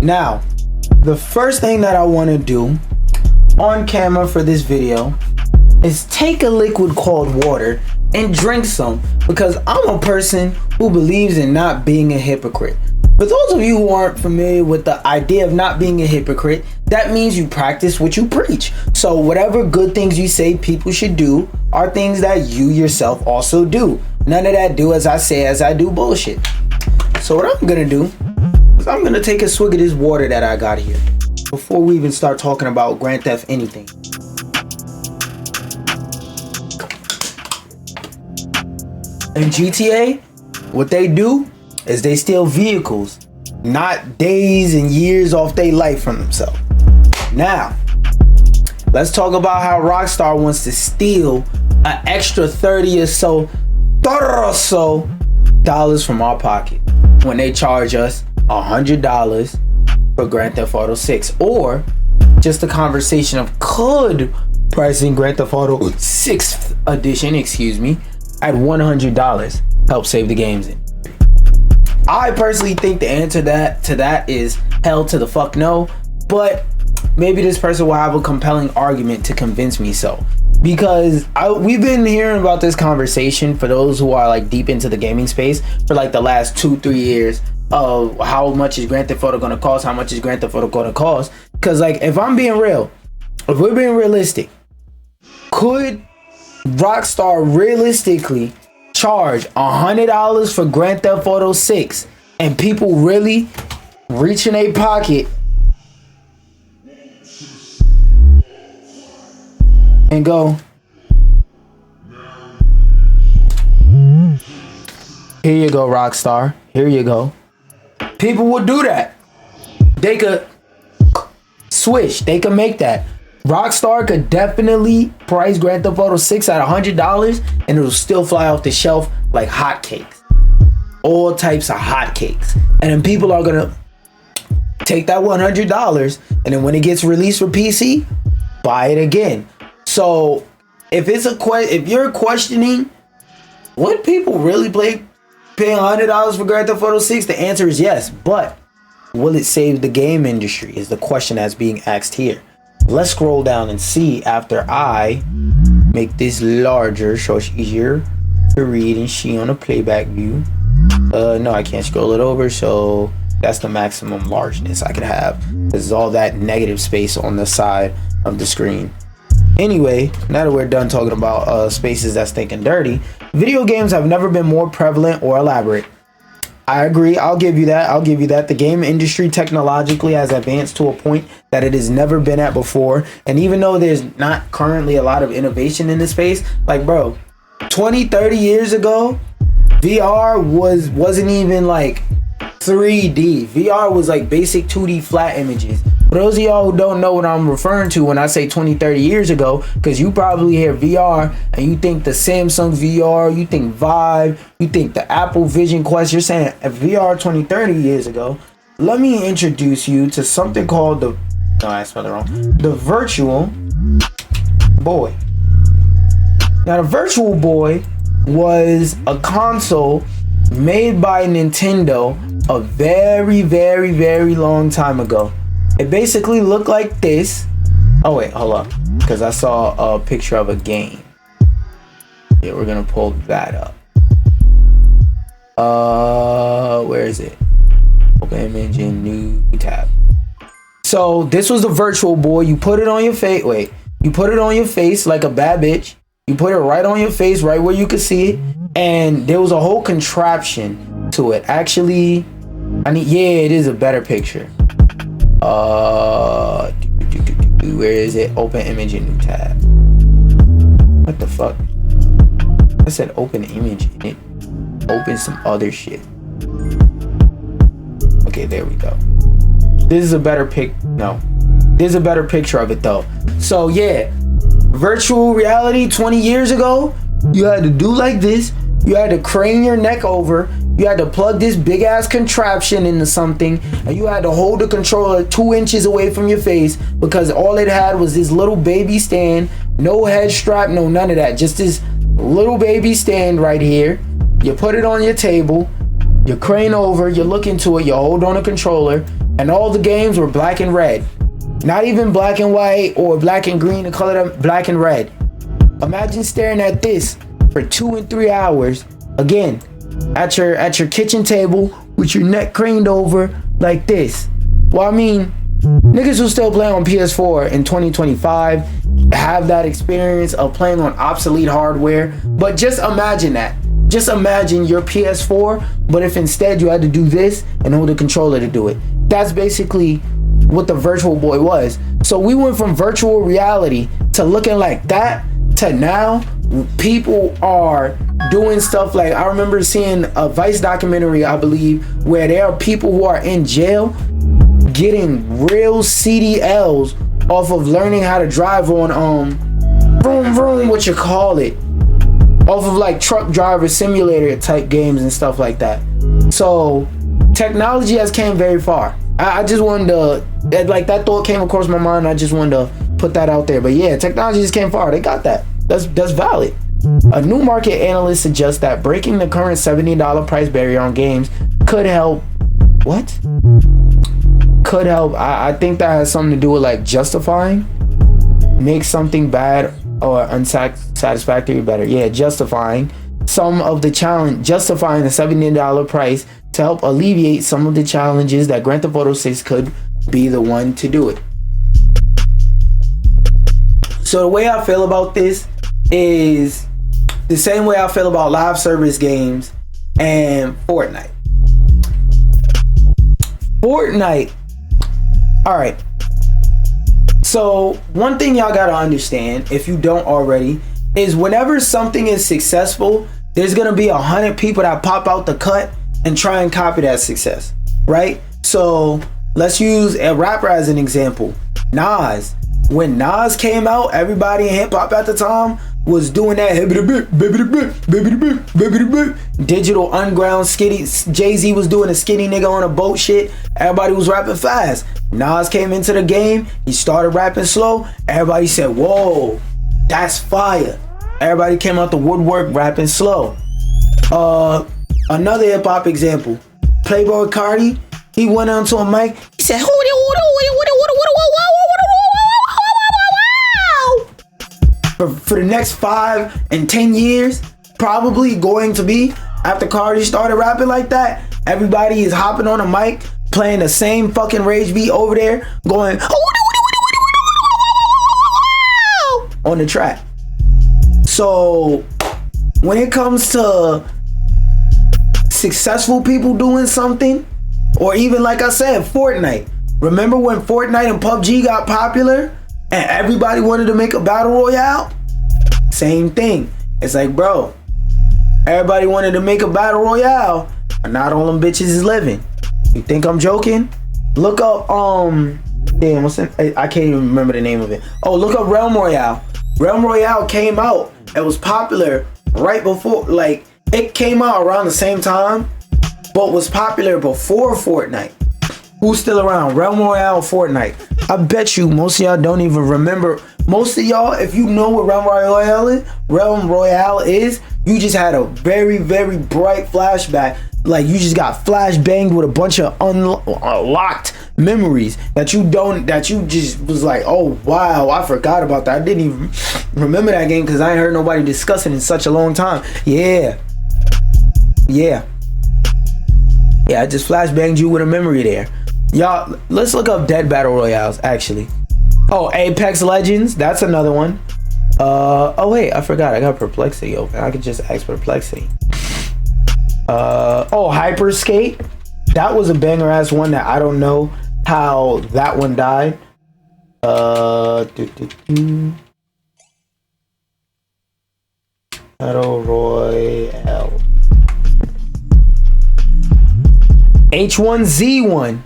Now, the first thing that I want to do on camera for this video is take a liquid called water and drink some, because I'm a person who believes in not being a hypocrite. For those of you who aren't familiar with the idea of not being a hypocrite, that means you practice what you preach. So whatever good things you say people should do are things that you yourself also do. None of that do as I say as I do bullshit. So what I'm gonna do is I'm gonna take a swig of this water that I got here before we even start talking about Grand Theft anything. In GTA, what they do is they steal vehicles, not days and years off their life from themselves. Now, let's talk about how Rockstar wants to steal an extra 30 or so dollars from our pocket when they charge us $100 for Grand Theft Auto 6, or just a conversation of could pricing Grand Theft Auto 6th edition, at $100 help save the games in. I personally think the answer to that is hell to the fuck no, but maybe this person will have a compelling argument to convince me so. Because we've been hearing about this conversation, for those who are like deep into the gaming space, for like the last 2-3 years of how much is Grand Theft Auto gonna cost, how much is Grand Theft Auto gonna cost. Because like, if I'm being real, if we're being realistic, could Rockstar realistically charge $100 for Grand Theft Auto 6 and people really reach in their pocket and go, here you go, Rockstar, here you go? People would do that. They could switch, they could make that. Rockstar could definitely price Grand Theft Auto 6 at $100 and it'll still fly off the shelf like hotcakes. All types of hotcakes. And then people are gonna take that $100 and then when it gets released for PC, buy it again. So if you're questioning, would people really pay $100 for Grand Theft Auto 6? The answer is yes, but will it save the game industry is the question that's being asked here. Let's scroll down and see after I make this larger so it's easier to read and see on a playback view. No, I can't scroll it over, so that's the maximum largeness I could have. This is all that negative space on the side of the screen. Anyway, now that we're done talking about spaces that's thinking dirty, video games have never been more prevalent or elaborate. I agree. I'll give you that. The game industry technologically has advanced to a point that it has never been at before. And even though there's not currently a lot of innovation in this space, like, bro, 20-30 years ago, VR wasn't even like 3D. VR was like basic 2D flat images. For those of y'all who don't know what I'm referring to when I say 20-30 years ago, because you probably hear VR and you think the Samsung VR, you think Vive, you think the Apple Vision Quest. You're saying VR 20-30 years ago. Let me introduce you to something called the Virtual Boy. Now, the Virtual Boy was a console made by Nintendo a very, very, very long time ago. It basically looked like this. Oh wait, hold up, because I saw a picture of a game. Yeah, we're gonna pull that up. Where is it? Open image in new tab. So this was the Virtual Boy. You put it on your face. Wait, you put it on your face like a bad bitch. You put it right on your face, right where you could see it. And there was a whole contraption to it. Actually, it is a better picture. Where is it? Open image in new tab. What the fuck? I said open image and it opened some other shit. Okay, there we go. This is a better there's a better picture of it though. So yeah, virtual reality 20 years ago, you had to do like this. You had to crane your neck over. You had to plug this big ass contraption into something, and you had to hold the controller 2 inches away from your face because all it had was this little baby stand, no head strap, no none of that. Just this little baby stand right here. You put it on your table, you crane over, you look into it, you hold on the controller, and all the games were black and red. Not even black and white or black and green, the color black and red. Imagine staring at this for 2 and 3 hours, again, at your kitchen table with your neck craned over like this. Well, I mean, niggas who still play on PS4 in 2025 have that experience of playing on obsolete hardware. But just imagine that. Just imagine your PS4, but if instead you had to do this and hold a controller to do it. That's basically what the Virtual Boy was. So we went from virtual reality to looking like that to now people are doing stuff like, I remember seeing a Vice documentary, I believe, where there are people who are in jail getting real CDLs off of learning how to drive on what you call it, off of like truck driver simulator type games and stuff like that. So technology has came very far. I just wanted to, like, that thought came across my mind. I just wanted to put that out there. But yeah, technology just came far. They got that. That's valid. A new market analyst suggests that breaking the current $70 price barrier on games could help. What? Could help. I think that has something to do with like justifying, make something bad or unsatisfactory better. Yeah, justifying some of the challenge, justifying the $70 price to help alleviate some of the challenges that Grand Theft Auto 6 could be the one to do it. So the way I feel about this is the same way I feel about live service games and Fortnite. All right. So one thing y'all gotta understand, if you don't already, is whenever something is successful, there's gonna be 100 people that pop out the cut and try and copy that success, right? So let's use a rapper as an example. Nas. When Nas came out, everybody in hip hop at the time was doing that digital underground skinny. Jay-Z was doing a skinny nigga on a boat shit. Everybody was rapping fast. Nas came into the game, he started rapping slow. Everybody said, whoa, that's fire. Everybody came out the woodwork rapping slow. Another hip hop example, Playboy Carti, he went onto a mic, he said, for the next 5 and 10 years, probably going to be, after Cardi started rapping like that, everybody is hopping on a mic, playing the same fucking rage beat over there, going on the track. So when it comes to successful people doing something, or even like I said, Fortnite. Remember when Fortnite and PUBG got popular and everybody wanted to make a battle royale? Same thing. It's like, bro, everybody wanted to make a battle royale, but not all them bitches is living. You think I'm joking? Look up damn, what's it? I can't even remember the name of it. Oh, look up Realm Royale. Realm Royale came out. It was popular right before, like, it came out around the same time, but was popular before Fortnite. Who's still around? Realm Royale, Fortnite. I bet you most of y'all don't even remember. Most of y'all, if you know what Realm Royale is, you just had a very, very bright flashback. Like, you just got flashbanged with a bunch of unlocked memories that you just was like, oh wow, I forgot about that. I didn't even remember that game because I ain't heard nobody discuss it in such a long time. Yeah, I just flashbanged you with a memory there. Y'all, let's look up dead battle royales, actually. Oh, Apex Legends, that's another one. Oh wait, I forgot, I got Perplexity open. I could just ask Perplexity. Oh, Hyperskate. That was a banger ass one that I don't know how that one died. Battle Royale. H1Z1.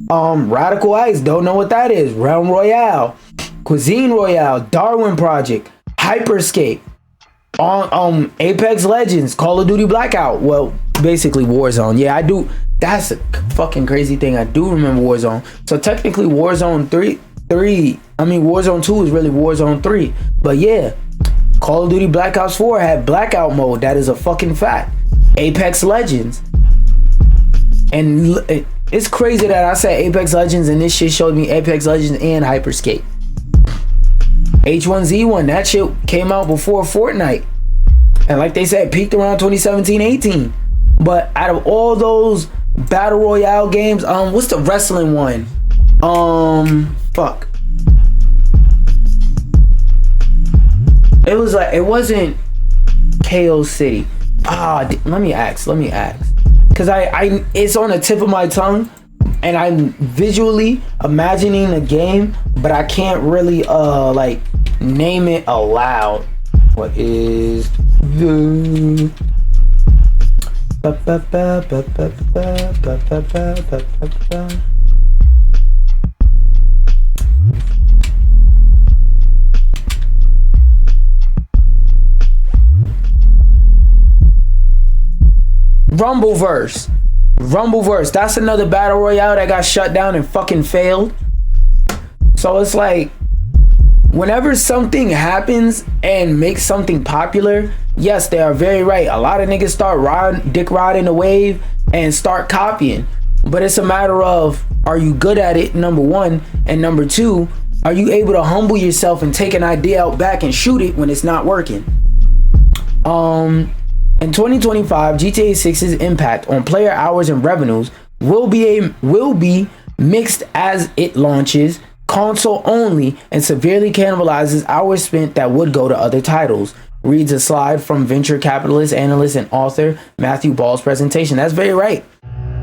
Radical Ice, don't know what that is. Realm Royale, Cuisine Royale, Darwin Project, Hyperscape, on Apex Legends, Call of Duty Blackout. Well, basically Warzone. Yeah, I do. That's a fucking crazy thing. I do remember Warzone. So technically Warzone 3. Warzone 2 is really Warzone 3. But yeah, Call of Duty Black Ops 4 had blackout mode. That is a fucking fact. Apex Legends. And It's crazy that I said Apex Legends and this shit showed me Apex Legends and Hyperscape. H1Z1, that shit came out before Fortnite. And like they said, peaked around 2017-18. But out of all those battle royale games, what's the wrestling one? Fuck. It was like, it wasn't KO City. Let me ask. Cause I it's on the tip of my tongue and I'm visually imagining the game, but I can't really like name it aloud. What is the Rumbleverse, that's another battle royale that got shut down and fucking failed. So it's like, whenever something happens and makes something popular, yes, they are very right. A lot of niggas start dick riding the wave and start copying. But it's a matter of, are you good at it, number one, and number two, are you able to humble yourself and take an idea out back and shoot it when it's not working? In 2025, GTA 6's impact on player hours and revenues will be mixed as it launches console only and severely cannibalizes hours spent that would go to other titles. Reads a slide from venture capitalist, analyst, and author Matthew Ball's presentation. That's very right.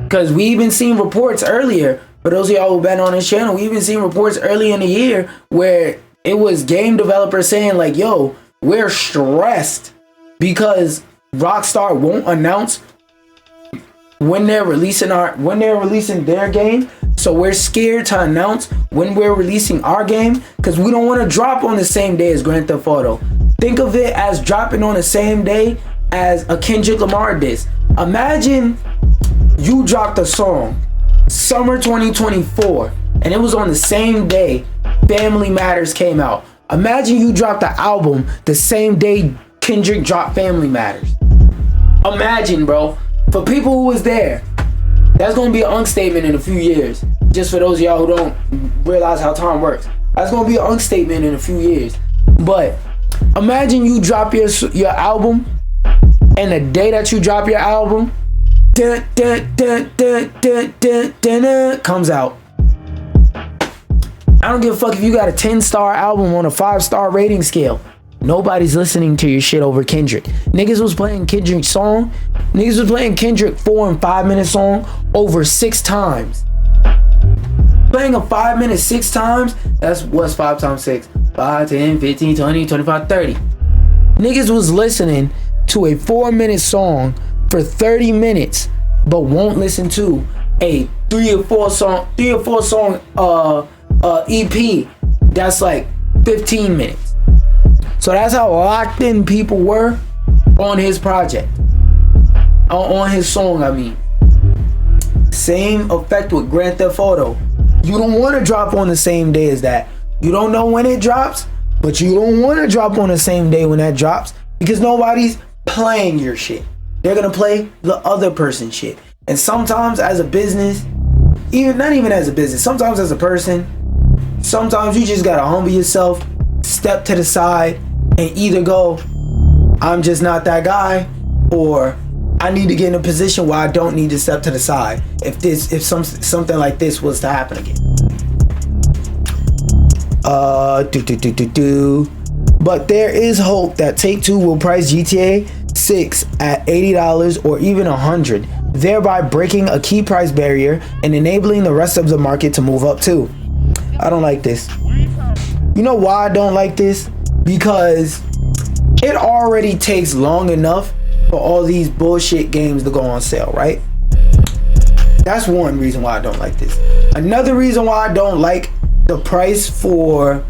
Because we even seen reports earlier, for those of y'all who've been on this channel, we even seen reports early in the year where it was game developers saying like, yo, we're stressed because Rockstar won't announce when they're releasing their game, so we're scared to announce when we're releasing our game because we don't want to drop on the same day as Grand Theft Auto. Think of it as dropping on the same day as a Kendrick Lamar diss. Imagine you dropped a song summer 2024 and it was on the same day Family Matters came out. Imagine you dropped the album the same day Kendrick dropped Family Matters. Imagine, bro. For people who was there, that's gonna be an understatement in a few years. Just for those of y'all who don't realize how time works, that's gonna be an understatement in a few years. But imagine you drop your album, and the day that you drop your album, comes out. I don't give a fuck if you got a 10-star album on a 5-star rating scale. Nobody's listening to your shit over Kendrick. Niggas was playing Kendrick's song. Niggas was playing Kendrick 4 and 5 minute song over 6 times. Playing a 5 minute 6 times, that's what's 5 times 6? 5, 10, 15, 20, 25, 30. Niggas was listening to a 4-minute song for 30 minutes, but won't listen to a 3 or 4 song EP that's like 15 minutes. So that's how locked in people were on his project. On his song, I mean. Same effect with Grand Theft Auto. You don't want to drop on the same day as that. You don't know when it drops, but you don't want to drop on the same day when that drops because nobody's playing your shit. They're going to play the other person's shit. And sometimes as a business, not even as a business, sometimes as a person, sometimes you just got to humble yourself, step to the side, and either go, I'm just not that guy, or I need to get in a position where I don't need to step to the side if something like this was to happen again. But there is hope that Take-Two will price GTA 6 at $80 or even $100, thereby breaking a key price barrier and enabling the rest of the market to move up too. I don't like this. You know why I don't like this? Because it already takes long enough for all these bullshit games to go on sale, right? That's one reason why I don't like this. Another reason why I don't like the price for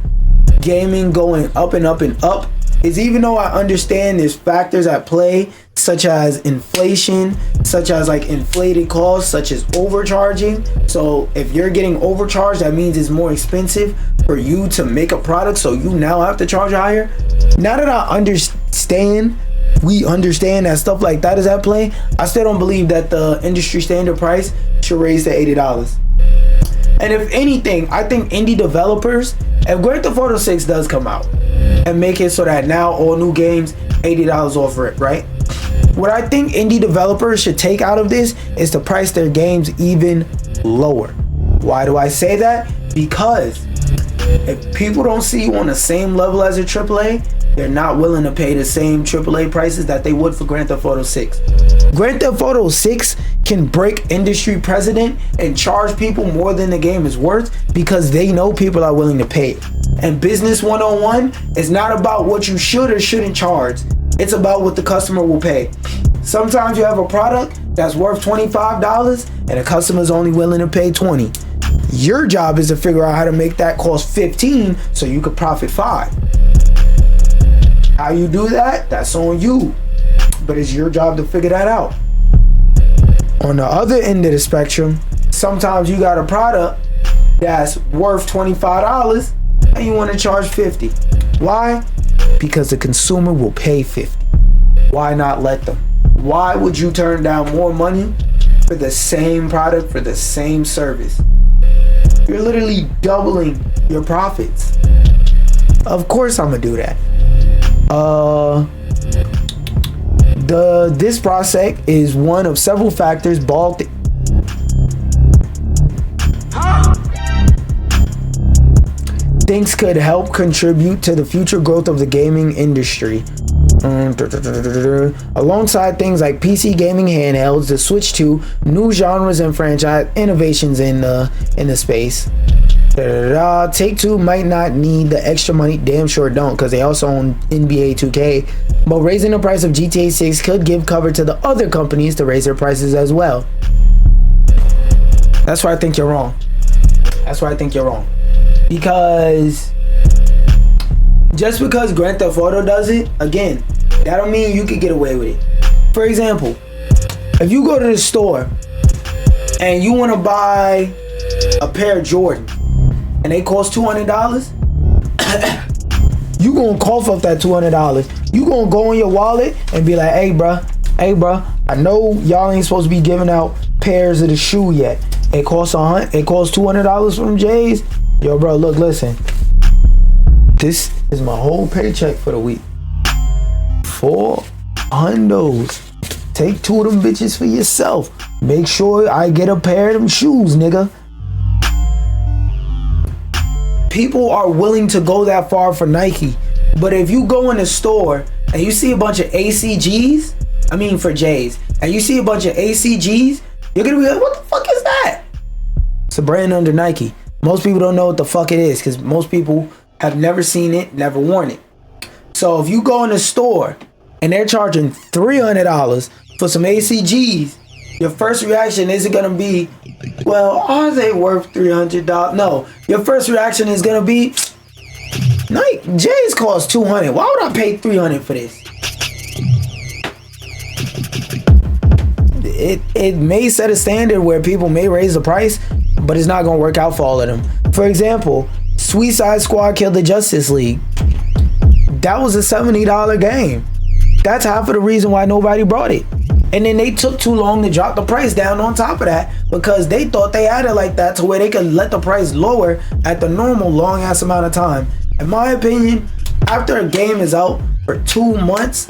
gaming going up and up and up is, even though I understand there's factors at play such as inflation, such as like inflated costs, such as overcharging. So if you're getting overcharged, that means it's more expensive for you to make a product, so you now have to charge higher. Now that I understand we understand that stuff like that is at play, I still don't believe that the industry standard price should raise to $80. And if anything, I think indie developers, if Grand Theft Auto 6 does come out and make it so that now all new games, $80 off rip, right? What I think indie developers should take out of this is to price their games even lower. Why do I say that? Because if people don't see you on the same level as a AAA, they're not willing to pay the same AAA prices that they would for Grand Theft Auto 6. Grand Theft Auto 6 can break industry precedent and charge people more than the game is worth because they know people are willing to pay it. And Business 101 is not about what you should or shouldn't charge. It's about what the customer will pay. Sometimes you have a product that's worth $25 and the customer's only willing to pay $20. Your job is to figure out how to make that cost $15 so you could profit $5. How you do that, that's on you. But it's your job to figure that out. On the other end of the spectrum, sometimes you got a product that's worth $25 and you want to charge $50. Why? Because the consumer will pay $50. Why not let them? Why would you turn down more money for the same product, for the same service? You're literally doubling your profits. Of course I'm gonna do that. This process is one of several factors thinks could help contribute to the future growth of the gaming industry. Alongside things like PC gaming handhelds, the switch to new genres and franchise innovations in the space. Take-Two might not need the extra money, damn sure don't, because they also own NBA 2K, but raising the price of GTA 6 could give cover to the other companies to raise their prices as well. That's why I think you're wrong. Because just because Grand Theft Auto does it, again, that don't mean you could get away with it. For example, if you go to the store and you want to buy a pair of Jordan and they cost $200, you gonna cough up that $200. You gonna go in your wallet and be like, hey bruh, I know y'all ain't supposed to be giving out pairs of the shoe yet. It costs $200 from Jay's. Yo bro, look, listen, this is my whole paycheck for the week. 4 hundos. Take 2 of them bitches for yourself. Make sure I get a pair of them shoes, nigga. People are willing to go that far for Nike. But if you go in the store and you see a bunch of for J's, and you see a bunch of ACGs, you're gonna be like, what the fuck is that? It's a brand under Nike. Most people don't know what the fuck it is because most people have never seen it, never worn it. So if you go in the store and they're charging $300 for some ACGs, your first reaction isn't gonna be, well, are they worth $300? No, your first reaction is gonna be, Nike J's cost $200. Why would I pay $300 for this? It may set a standard where people may raise the price, but it's not gonna work out for all of them. For example, Suicide Squad Killed the Justice League. That was a $70 game. That's half of the reason why nobody brought it. And then they took too long to drop the price down on top of that because they thought they had it like that to where they could let the price lower at the normal long ass amount of time. In my opinion, after a game is out for 2 months,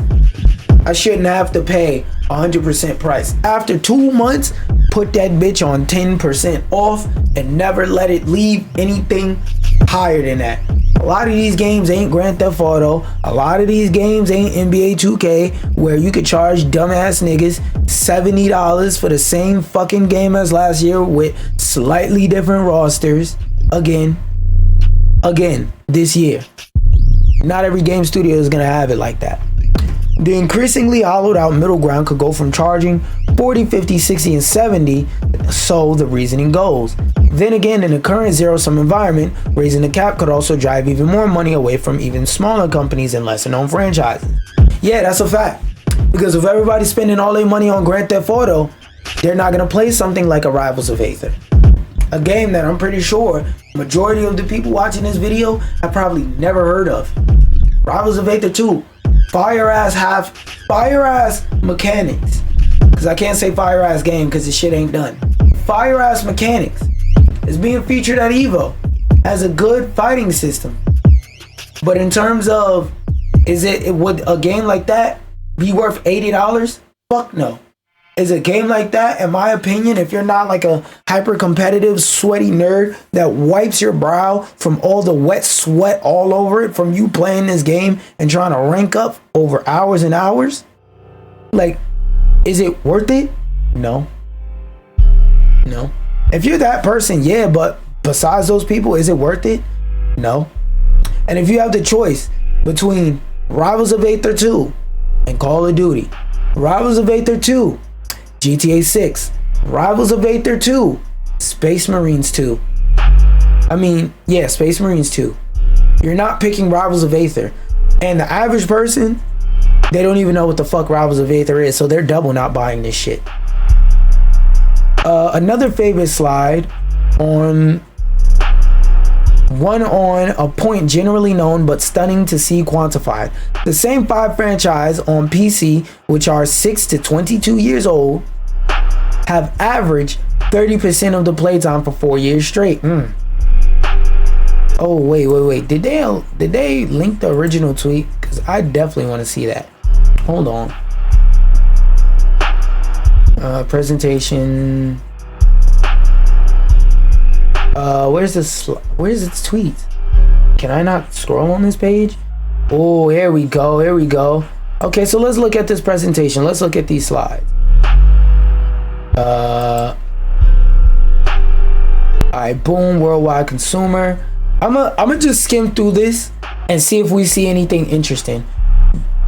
I shouldn't have to pay 100% price. After 2 months, put that bitch on 10% off and never let it leave anything higher than that. A lot of these games ain't Grand Theft Auto. A lot of these games ain't NBA 2K, where you could charge dumbass niggas $70 for the same fucking game as last year with slightly different rosters. Again, this year. Not every game studio is gonna have it like that. The increasingly hollowed out middle ground could go from charging 40, 50, 60, and 70, so the reasoning goes. Then again, in the current zero-sum environment, raising the cap could also drive even more money away from even smaller companies and lesser-known franchises. Yeah, that's a fact. Because if everybody's spending all their money on Grand Theft Auto, they're not going to play something like a Rivals of Aether. A game that I'm pretty sure majority of the people watching this video have probably never heard of. Rivals of Aether 2. fire ass mechanics. Cause I can't say fire ass game because the shit ain't done. Fire ass mechanics is being featured at Evo as a good fighting system. But in terms of, would a game like that be worth $80? Fuck no. Is a game like that, in my opinion, if you're not like a hyper competitive, sweaty nerd that wipes your brow from all the wet sweat all over it from you playing this game and trying to rank up over hours and hours, like, is it worth it? No. No. If you're that person, yeah, but besides those people, is it worth it? No. And if you have the choice between Rivals of Aether 2 and Call of Duty, Rivals of Aether 2, GTA 6, Rivals of Aether 2, Space Marines 2. I mean, yeah, Space Marines 2. You're not picking Rivals of Aether. And the average person, they don't even know what the fuck Rivals of Aether is, so they're double not buying this shit. Another favorite slide on a point generally known but stunning to see quantified. The same 5 franchise on PC, which are 6 to 22 years old, have averaged 30% of the playtime for 4 years straight. Oh wait. Did they link the original tweet? Because I definitely want to see that. Hold on. Presentation. Where's its tweet? Can I not scroll on this page? Oh, here we go. Okay, so let's look at this presentation. Let's look at these slides. Alright, boom, worldwide consumer. I'ma just skim through this and see if we see anything interesting.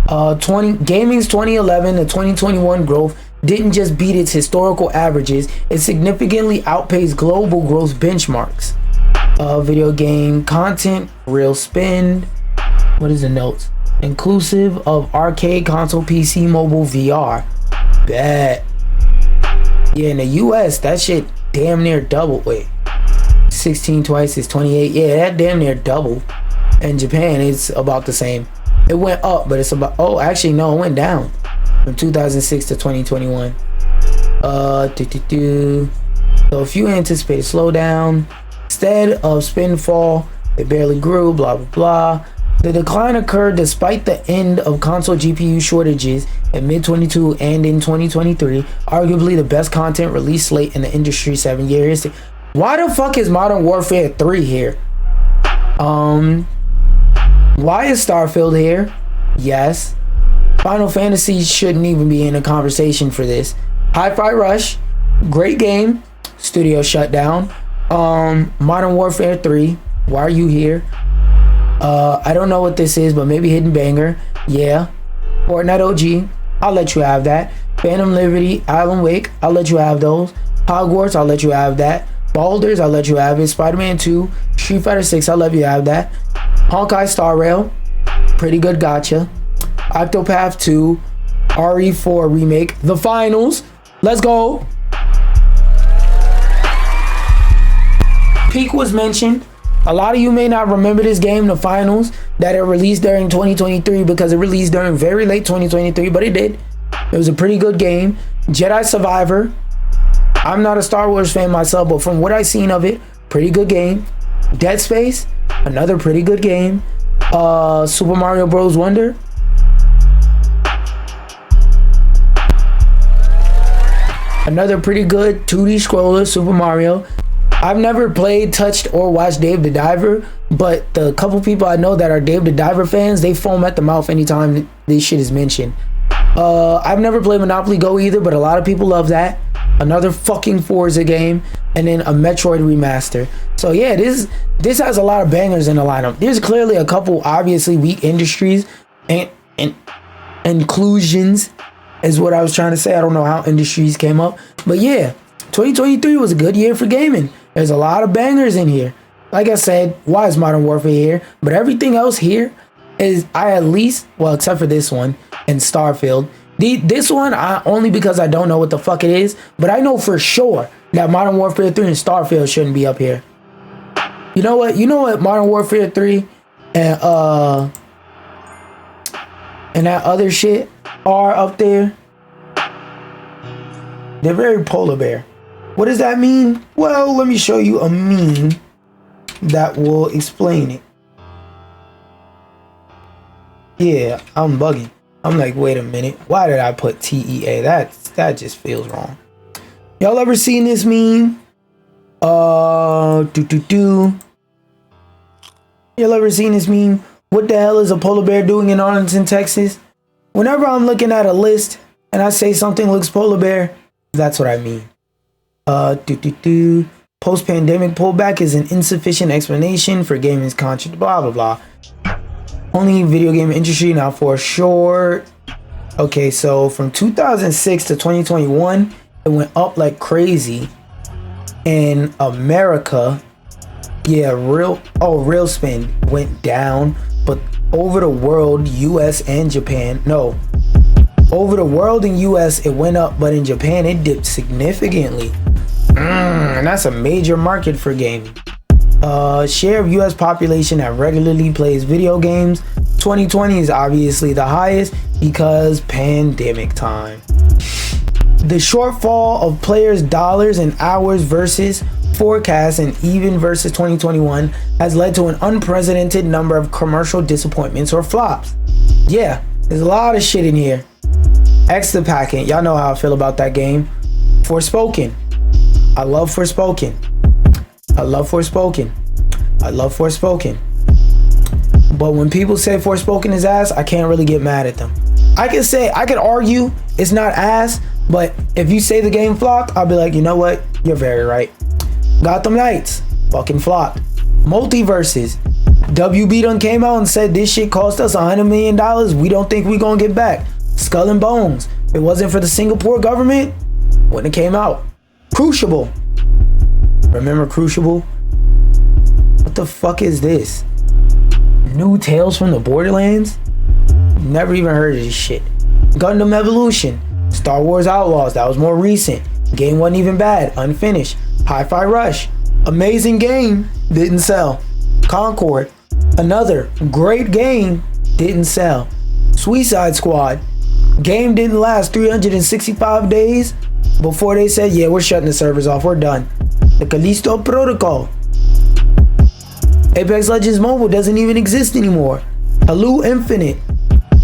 Gaming's 2011 to 2021 growth didn't just beat its historical averages, it significantly outpaced global growth benchmarks. Video game content, real spend. What is the notes? Inclusive of arcade, console, PC, mobile, VR. Bet. Yeah, in the US, that shit damn near double. Wait, 16 twice is 28. Yeah, that damn near double. In Japan, it's about the same. It went up, but it's about, oh, actually, no, it went down from 2006 to 2021. So if you anticipate a slowdown, instead of spin fall, it barely grew, blah, blah, blah. The decline occurred despite the end of console GPU shortages in mid-22 and in 2023, arguably the best content released late in the industry 7 years. Why the fuck is Modern Warfare 3 here? Why is Starfield here? Yes. Final Fantasy shouldn't even be in a conversation for this. Hi-Fi Rush, great game. Studio shut down. Modern Warfare 3, why are you here? I don't know what this is, but maybe Hidden Banger. Yeah. Fortnite OG, I'll let you have that. Phantom Liberty, Alan Wake, I'll let you have those. Hogwarts, I'll let you have that. Baldur's, I'll let you have it. Spider-Man 2, Street Fighter 6, I'll let you have that. Honkai Star Rail, pretty good gotcha. Octopath 2, RE4 remake, The Finals, let's go. Peak was mentioned. A lot of you may not remember this game, The Finals, that it released during 2023 because it released during very late 2023, but it did. It was a pretty good game. Jedi Survivor. I'm not a Star Wars fan myself, but from what I've seen of it, pretty good game. Dead Space, another pretty good game. Super Mario Bros. Wonder. Another pretty good 2D scroller, Super Mario. I've never played, touched, or watched Dave the Diver, but the couple people I know that are Dave the Diver fans, they foam at the mouth anytime this shit is mentioned. I've never played Monopoly Go either, but a lot of people love that. Another fucking Forza game, and then a Metroid remaster. So yeah, this has a lot of bangers in the lineup. There's clearly a couple obviously weak industries and inclusions is what I was trying to say. I don't know how industries came up, but yeah, 2023 was a good year for gaming. There's a lot of bangers in here. Like I said, why is Modern Warfare here? But everything else here is, I at least, well, except for this one and Starfield. This one, only because I don't know what the fuck it is, but I know for sure that Modern Warfare 3 and Starfield shouldn't be up here. You know what? Modern Warfare 3 and and that other shit are up there, they're very polar bear. What does that mean? Well, let me show you a meme that will explain it. Yeah, I'm bugging. I'm like, wait a minute. Why did I put TEA? That just feels wrong. Y'all ever seen this meme? Y'all ever seen this meme? What the hell is a polar bear doing in Arlington, Texas? Whenever I'm looking at a list and I say something looks polar bear, that's what I mean. Post-pandemic pullback is an insufficient explanation for gaming's conscious, blah, blah, blah. Only video game industry now for short. Okay, so from 2006 to 2021, it went up like crazy. In America, yeah, real spin went down, but over the world, US and Japan, no. Over the world in US, it went up, but in Japan, it dipped significantly. And that's a major market for gaming. Share of US population that regularly plays video games. 2020 is obviously the highest because pandemic time. The shortfall of players' dollars and hours versus forecasts and even versus 2021 has led to an unprecedented number of commercial disappointments or flops. Yeah, there's a lot of shit in here. X the Packet, y'all know how I feel about that game. Forspoken. I love Forspoken. I love Forspoken. I love Forspoken. But when people say Forspoken is ass, I can't really get mad at them. I could argue it's not ass, but if you say the game flopped, I'll be like, you know what? You're very right. Gotham Knights, fucking flopped. Multiverses. WB done came out and said this shit cost us $100 million. We don't think we gonna get back. Skull and Bones. If it wasn't for the Singapore government, wouldn't have came out. Crucible. Remember Crucible? What the fuck is this? New Tales from the Borderlands? Never even heard of this shit. Gundam Evolution. Star Wars Outlaws, that was more recent. Game wasn't even bad, unfinished. Hi-Fi Rush. Amazing game, didn't sell. Concord. Another great game, didn't sell. Suicide Squad. Game didn't last 365 days before they said, yeah, we're shutting the servers off, we're done. The Callisto Protocol. Apex Legends Mobile doesn't even exist anymore. Halo Infinite.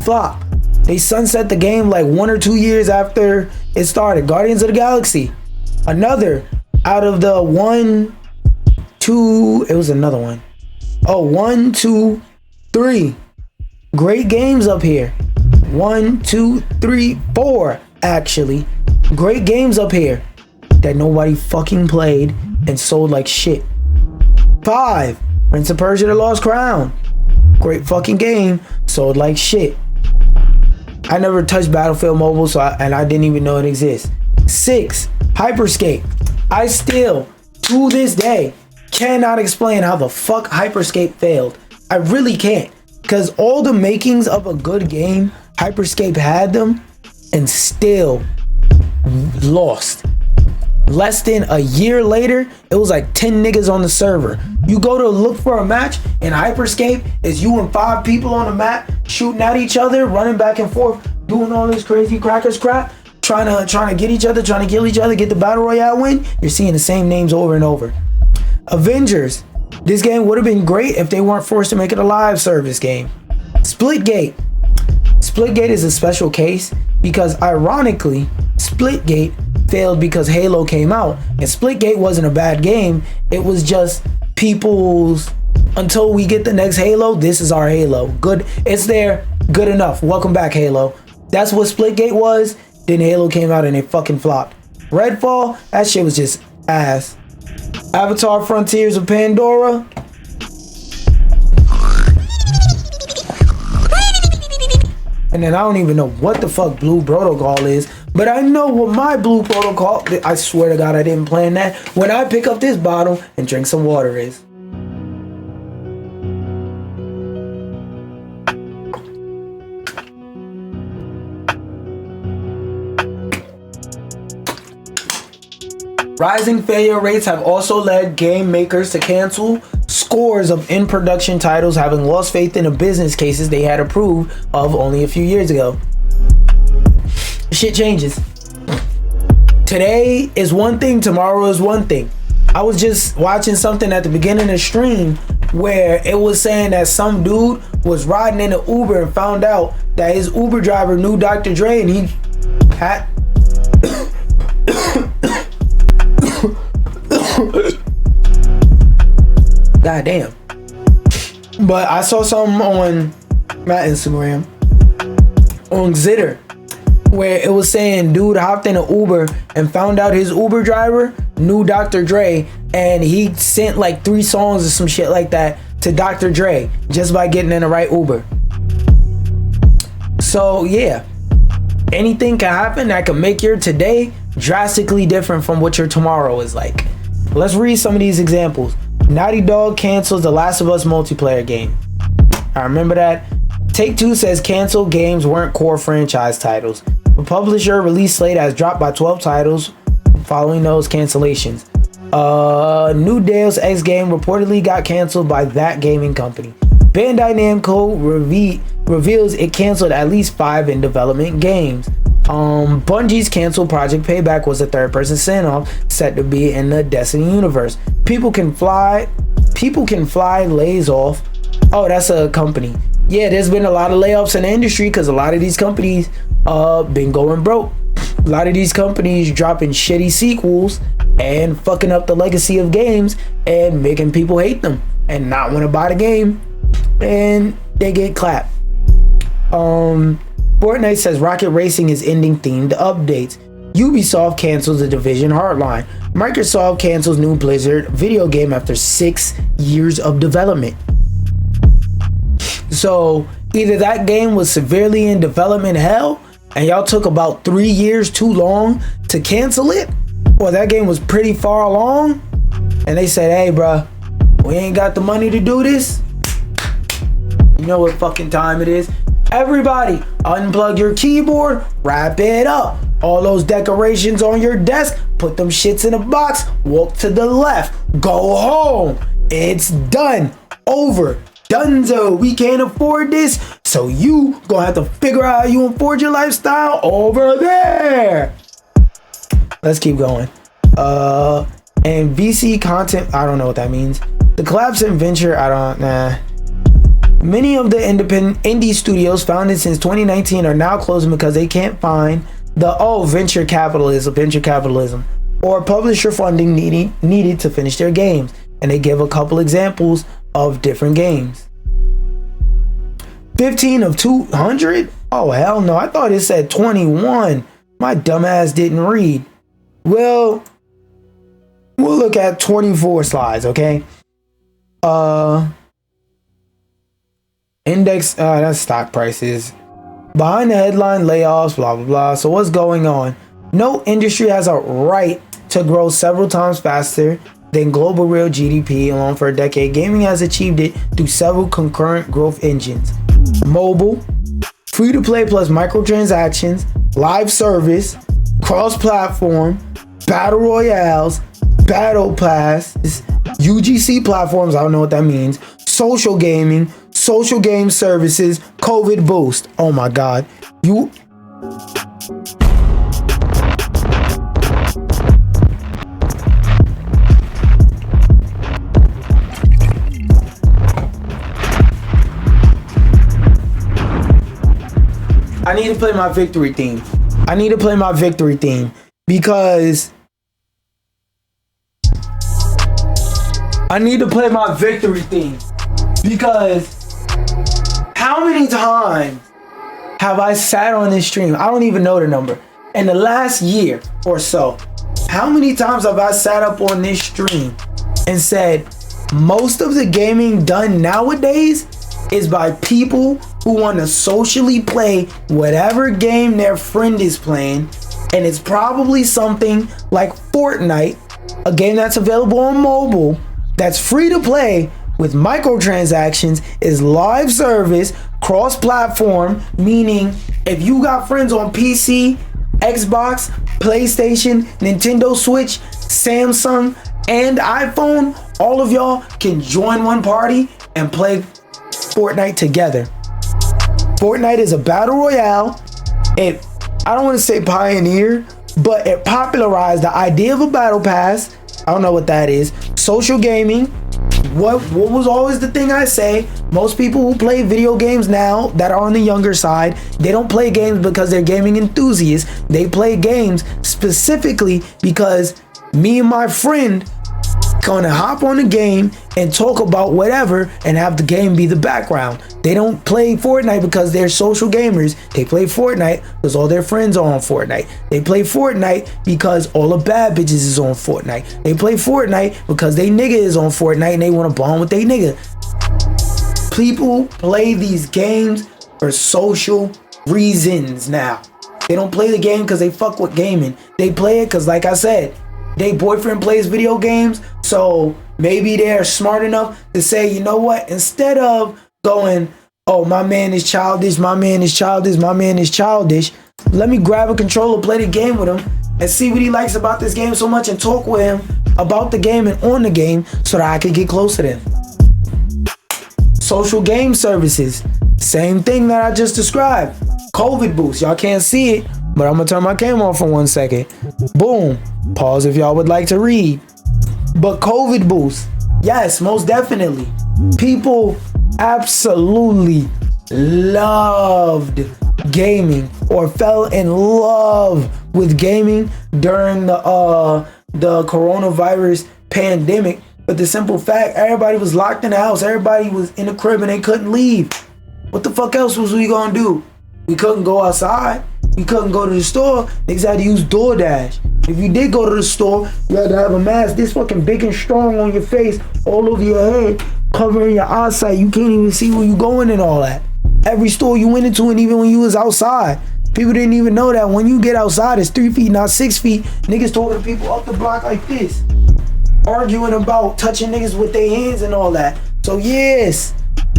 Flop. They sunset the game like 1 or 2 years after it started. Guardians of the Galaxy. Another out of the 1, 2, it was another one. Oh, 1, 2, 3 great games up here. 1, 2, 3, 4 actually. Great games up here that nobody fucking played and sold like shit. 5, Prince of Persia: The Lost Crown. Great fucking game, sold like shit. I never touched Battlefield Mobile, and I didn't even know it exists. 6, Hyperscape. I still, to this day, cannot explain how the fuck Hyperscape failed. I really can't. Because all the makings of a good game, Hyperscape had them, and still lost. Less than a year later, it was like 10 niggas on the server. You go to look for a match in Hyperscape, it's you and 5 people on the map shooting at each other, running back and forth, doing all this crazy crackers crap, trying to get each other, trying to kill each other, get the battle royale win. You're seeing the same names over and over. Avengers. This game would have been great if they weren't forced to make it a live service game. Splitgate. Splitgate is a special case because ironically, Splitgate failed because Halo came out, and Splitgate wasn't a bad game. It was just people's, until we get the next Halo, this is our Halo. Good, it's there, good enough. Welcome back, Halo. That's what Splitgate was. Then Halo came out and it fucking flopped. Redfall, that shit was just ass. Avatar: Frontiers of Pandora. And then I don't even know what the fuck Blue Protocol is, but I know what my Blue Protocol, I swear to God I didn't plan that, when I pick up this bottle and drink some water is. Rising failure rates have also led game makers to cancel scores of in-production titles having lost faith in the business cases they had approved of only a few years ago. Shit changes. Today is one thing, tomorrow is one thing. I was just watching something at the beginning of the stream where it was saying that some dude was riding in an Uber and found out that his Uber driver knew Dr. Dre, and he had God damn. But I saw something on my Instagram on Zitter where it was saying dude hopped in an Uber and found out his Uber driver knew Dr. Dre, and he sent like 3 songs or some shit like that to Dr. Dre just by getting in the right Uber. So yeah, anything can happen that can make your today drastically different from what your tomorrow is like. Let's read some of these examples. Naughty Dog cancels The Last of Us multiplayer game. I remember that. Take-Two says canceled games weren't core franchise titles. The publisher release slate has dropped by 12 titles following those cancellations. New Deus Ex game reportedly got canceled by that gaming company. Bandai Namco reveals it canceled at least 5 in development games. Bungie's canceled Project Payback was a third-person send-off set to be in the Destiny universe. People Can Fly lays off. Oh, that's a company. Yeah, there's been a lot of layoffs in the industry because a lot of these companies been going broke. A lot of these companies dropping shitty sequels and fucking up the legacy of games and making people hate them and not want to buy the game, and they get clapped. Fortnite says Rocket Racing is ending themed updates. Ubisoft cancels The Division Hardline. Microsoft cancels new Blizzard video game after 6 years of development. So either that game was severely in development hell and y'all took about 3 years too long to cancel it, or that game was pretty far along and they said, hey bruh, we ain't got the money to do this. You know what fucking time it is. Everybody, unplug your keyboard, wrap it up. All those decorations on your desk, put them shits in a box, walk to the left, go home. It's done, over, donezo. We can't afford this, so you gonna have to figure out how you afford your lifestyle over there. Let's keep going. And VC content, I don't know what that means. The collapse in venture, Many of the independent indie studios founded since 2019 are now closing because they can't find the venture capitalism or publisher funding needed to finish their games. And they give a couple examples of different games. 15 of 200? Oh hell no, I thought it said 21. My dumbass didn't read. Well, we'll look at 24 slides, okay? Index, that's stock prices. Behind the headline, layoffs, blah, blah, blah. So what's going on? No industry has a right to grow several times faster than global real GDP alone for a decade. Gaming has achieved it through several concurrent growth engines. Mobile, free-to-play plus microtransactions, live service, cross-platform, battle royales, battle passes, UGC platforms, I don't know what that means, social gaming, social game services, COVID boost. Oh my God. I need to play my victory theme. Because how many times have I sat on this stream? I don't even know the number. In the last year or so, how many times have I sat up on this stream and said most of the gaming done nowadays is by people who want to socially play whatever game their friend is playing, and it's probably something like Fortnite, a game that's available on mobile, that's free to play with microtransactions, is live service, cross-platform, meaning if you got friends on PC, Xbox, PlayStation, Nintendo Switch, Samsung, and iPhone, all of y'all can join one party and play Fortnite together. Fortnite is a battle royale. It, I don't want to say pioneer, but it popularized the idea of a battle pass. I don't know what that is. Social gaming. What was always the thing I say? Most people who play video games now that are on the younger side, they don't play games because they're gaming enthusiasts. They play games specifically because me and my friend gonna hop on the game and talk about whatever and have the game be the background. They don't play Fortnite because they're social gamers. They play Fortnite because all their friends are on Fortnite. They play Fortnite because all the bad bitches is on Fortnite. They play Fortnite because they nigga is on Fortnite and they want to bond with they nigga. People play these games for social reasons now. They don't play the game because they fuck with gaming. They play it because, like I said, their boyfriend plays video games, so maybe they're smart enough to say, you know what, instead of going, oh, my man is childish, my man is childish, my man is childish, let me grab a controller, play the game with him, and see what he likes about this game so much and talk with him about the game and on the game so that I can get closer to him. Social game services, same thing that I just described. COVID boost, y'all can't see it, but I'm gonna turn my camera on for 1 second. Boom. Pause if y'all would like to read. But COVID boost, yes, most definitely. People absolutely loved gaming or fell in love with gaming during the coronavirus pandemic. But the simple fact, everybody was locked in the house. Everybody was in the crib and they couldn't leave. What the fuck else was we gonna do? We couldn't go outside. We couldn't go to the store. Niggas had to use DoorDash. If you did go to the store, you had to have a mask this fucking big and strong on your face, all over your head, covering your eyesight. You can't even see where you going and all that. Every store you went into, and even when you was outside, people didn't even know that when you get outside, it's 3 feet, not 6 feet. Niggas talking to people up the block like this, arguing about touching niggas with their hands and all that. So yes,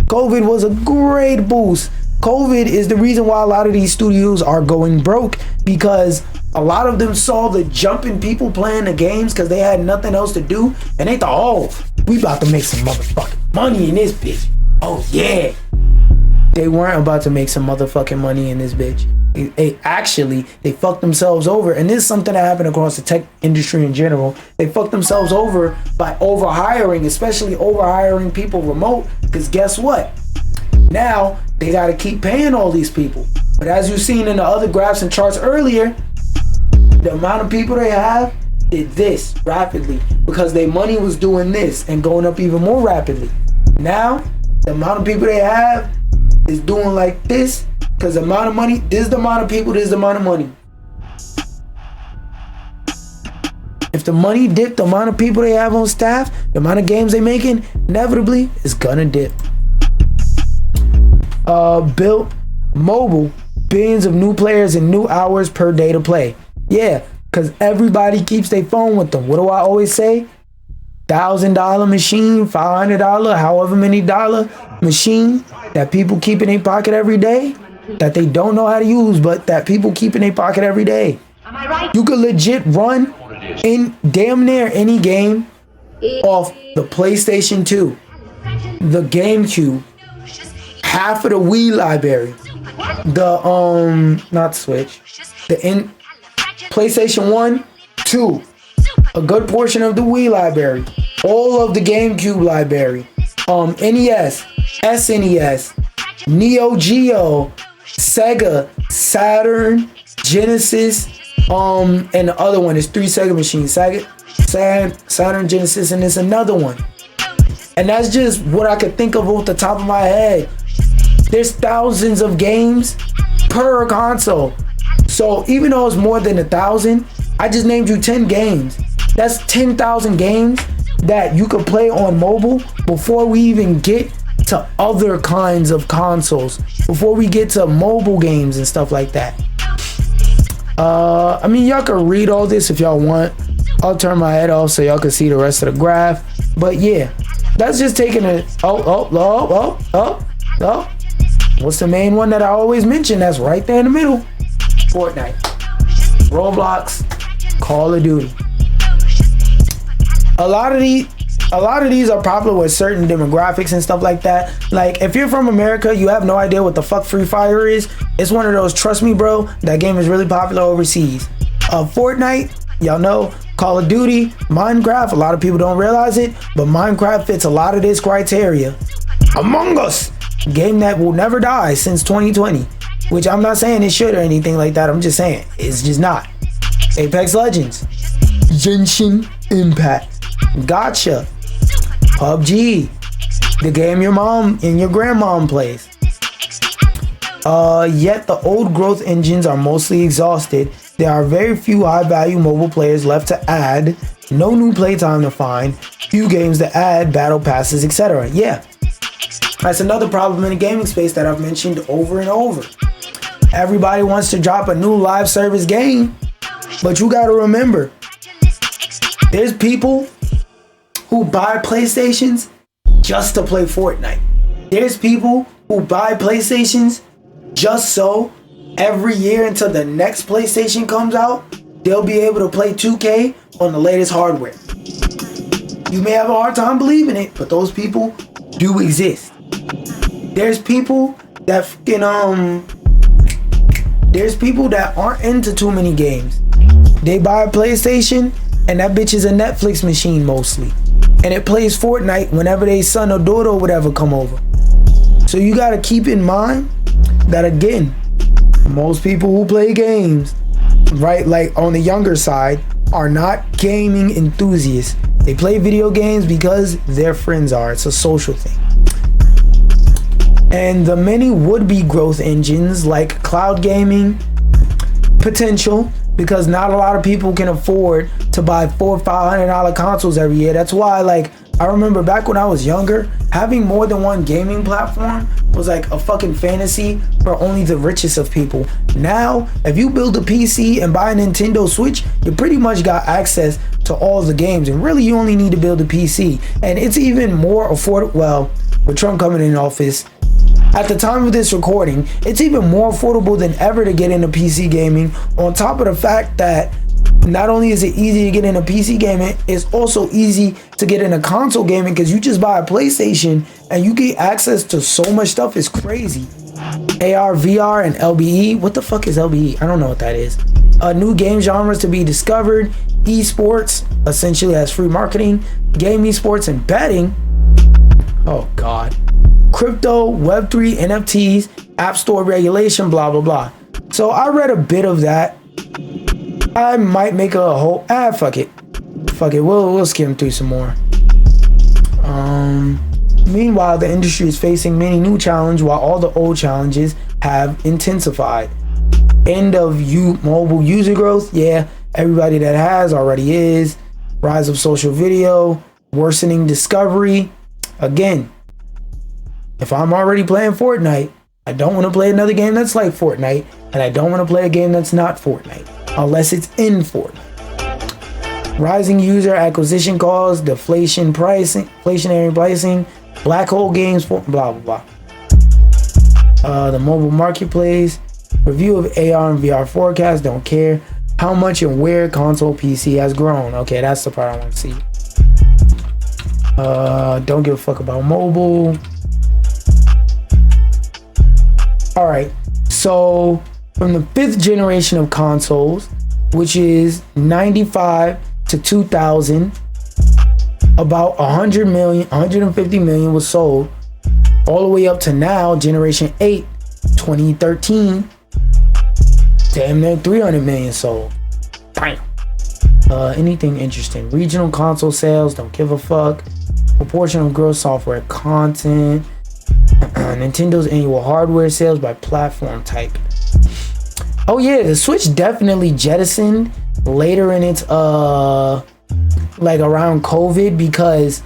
COVID was a great boost. COVID is the reason why a lot of these studios are going broke, because a lot of them saw the jumping people playing the games because they had nothing else to do, and they thought, oh, we about to make some motherfucking money in this bitch. Oh yeah. They weren't about to make some motherfucking money in this bitch. They fucked themselves over, and this is something that happened across the tech industry in general. They fucked themselves over by overhiring, especially overhiring people remote, because guess what? Now they got to keep paying all these people. But as you've seen in the other graphs and charts earlier, the amount of people they have did this rapidly because their money was doing this and going up even more rapidly. Now the amount of people they have is doing like this because the amount of money, this is the amount of people, this is the amount of money. If the money dipped, the amount of people they have on staff, the amount of games they making, inevitably is gonna dip. Built mobile, billions of new players and new hours per day to play. Yeah, because everybody keeps their phone with them. What do I always say? $1,000 machine, $500, however many dollar machine that people keep in their pocket every day that they don't know how to use, but that people keep in their pocket every day. You could legit run in damn near any game off the PlayStation 2, the GameCube, half of the Wii library, the not Switch, the PlayStation 1, 2, a good portion of the Wii library, all of the GameCube library, NES, SNES, Neo Geo, Sega, Saturn, Genesis, and the other one is 3 Sega machines, Saturn, Genesis, and there's another one. And that's just what I could think of off the top of my head. There's thousands of games per console. So even though it's more than 1,000, I just named you 10 games. That's 10,000 games that you could play on mobile before we even get to other kinds of consoles, before we get to mobile games and stuff like that. I mean, y'all can read all this if y'all want. I'll turn my head off so y'all can see the rest of the graph. But yeah, that's just taking it. Oh. What's the main one that I always mention? That's right there in the middle. Fortnite, Roblox, Call of Duty. A lot of these, a lot of these are popular with certain demographics and stuff like that. Like, if you're from America, you have no idea what the fuck Free Fire is. It's one of those, trust me, bro, that game is really popular overseas. Fortnite, y'all know. Call of Duty, Minecraft, a lot of people don't realize it, but Minecraft fits a lot of this criteria. Among Us, game that will never die since 2020, which I'm not saying it should or anything like that. I'm just saying it's just not. Apex Legends, Genshin Impact, Gotcha, PUBG, the game your mom and your grandmom plays. Yet the old growth engines are mostly exhausted. There are very few high-value mobile players left to add, no new playtime to find, few games to add, battle passes, etc. Yeah, that's another problem in the gaming space that I've mentioned over and over. Everybody wants to drop a new live service game, but you gotta remember, there's people who buy PlayStations just to play Fortnite. There's people who buy PlayStations just so every year until the next PlayStation comes out, they'll be able to play 2K on the latest hardware. You may have a hard time believing it, but those people do exist. There's people that there's people that aren't into too many games. They buy a PlayStation and that bitch is a Netflix machine mostly. And it plays Fortnite whenever they son or daughter or whatever come over. So you gotta keep in mind that, again, most people who play games, right, like on the younger side, are not gaming enthusiasts. They play video games because their friends are. It's a social thing. And the many would-be growth engines like cloud gaming, potential, because not a lot of people can afford to buy $400 or $500 consoles every year. That's why, like, I remember back when I was younger, having more than one gaming platform was like a fucking fantasy for only the richest of people. Now, if you build a PC and buy a Nintendo Switch, you pretty much got access to all the games. And really, you only need to build a PC. And it's even more affordable. Well, with Trump coming in office, at the time of this recording, it's even more affordable than ever to get into PC gaming. On top of the fact that not only is it easy to get into PC gaming, it's also easy to get into console gaming because you just buy a PlayStation and you get access to so much stuff. It's crazy. AR, VR, and LBE. What the fuck is LBE? I don't know what that is. New game genres to be discovered. Esports, essentially as free marketing. Game esports and betting. Oh God. Crypto, Web3, NFTs, App Store regulation, blah, blah, blah. So I read a bit of that. I might make a whole, fuck it. We'll skim through some more. Meanwhile, the industry is facing many new challenges while all the old challenges have intensified. End of mobile user growth. Yeah, everybody that has already is. Rise of social video, worsening discovery. Again, if I'm already playing Fortnite, I don't want to play another game that's like Fortnite, and I don't want to play a game that's not Fortnite, unless it's in Fortnite. Rising user acquisition costs, inflationary pricing, black hole games, blah, blah, blah. The mobile marketplace, review of AR and VR forecast, don't care. How much and where console PC has grown. Okay, that's the part I want to see. Don't give a fuck about mobile. All right, so from the 5th generation of consoles, which is 95 to 2000, about 100 million, 150 million was sold, all the way up to now, generation 8, 2013, damn near 300 million sold. Damn. Anything interesting? Regional console sales, don't give a fuck. Proportion of gross software content. Nintendo's annual hardware sales by platform type. Oh yeah, the Switch definitely jettisoned later in its like around COVID, because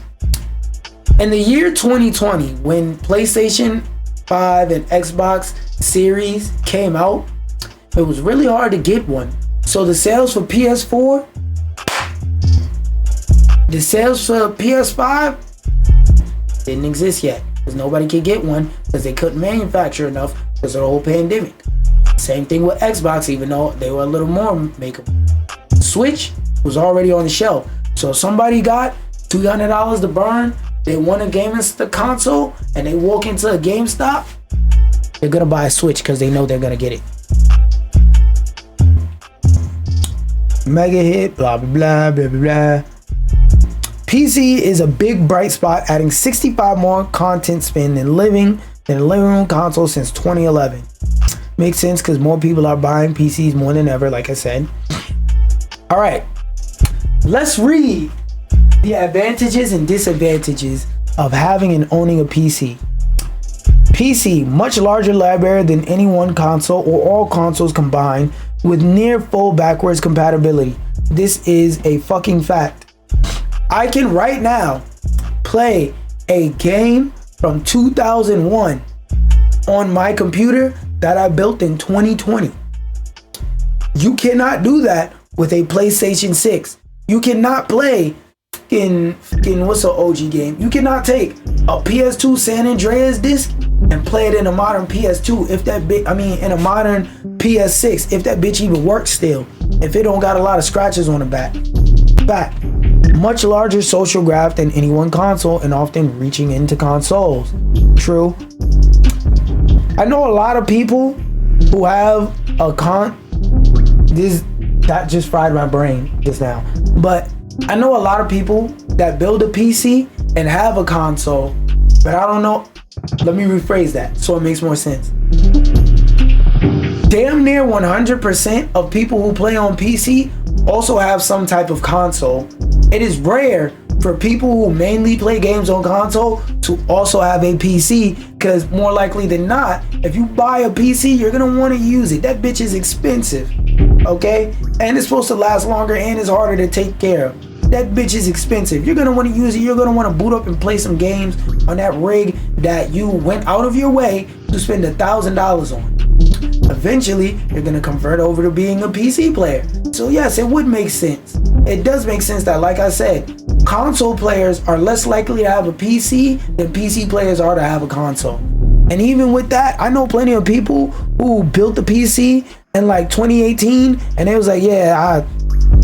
in the year 2020, when PlayStation 5 and Xbox Series came out, it was really hard to get one. So the sales for PS4, the sales for PS5 didn't exist yet, because nobody could get one because they couldn't manufacture enough because of the whole pandemic. Same thing with Xbox, even though they were a little more makeable. Switch was already on the shelf. So if somebody got $200 $200 to burn, they want a gaming console, and they walk into a GameStop, they're gonna buy a Switch because they know they're gonna get it. Mega hit, blah, blah, blah, blah, blah, blah. PC is a big bright spot, adding 65 more content spin than living room console since 2011. Makes sense because more people are buying PCs more than ever, like I said. All right, let's read the advantages and disadvantages of having and owning a PC. PC, much larger library than any one console or all consoles combined, with near full backwards compatibility. This is a fucking fact. I can right now play a game from 2001 on my computer that I built in 2020. You cannot do that with a PlayStation 6. You cannot play in what's an OG game? You cannot take a PS2 San Andreas disc and play it in a modern PS2 if that in a modern PS6 if that bitch even works still. If it don't got a lot of scratches on the back. Fact. Much larger social graph than any one console and often reaching into consoles. True. I know a lot of people who have a that just fried my brain just now. But I know a lot of people that build a PC and have a console, but I don't know. Let me rephrase that so it makes more sense. Damn near 100% of people who play on PC also have some type of console. It is rare for people who mainly play games on console to also have a PC, because more likely than not, if you buy a PC, you're gonna want to use it. That bitch is expensive, okay? And it's supposed to last longer and it's harder to take care of. That bitch is expensive. You're gonna want to use it. You're gonna want to boot up and play some games on that rig that you went out of your way to spend $1,000 on. Eventually, you're gonna convert over to being a PC player. So yes, it would make sense. It does make sense that, like I said, console players are less likely to have a PC than PC players are to have a console. And even with that, I know plenty of people who built the PC in like 2018 and they was like, yeah,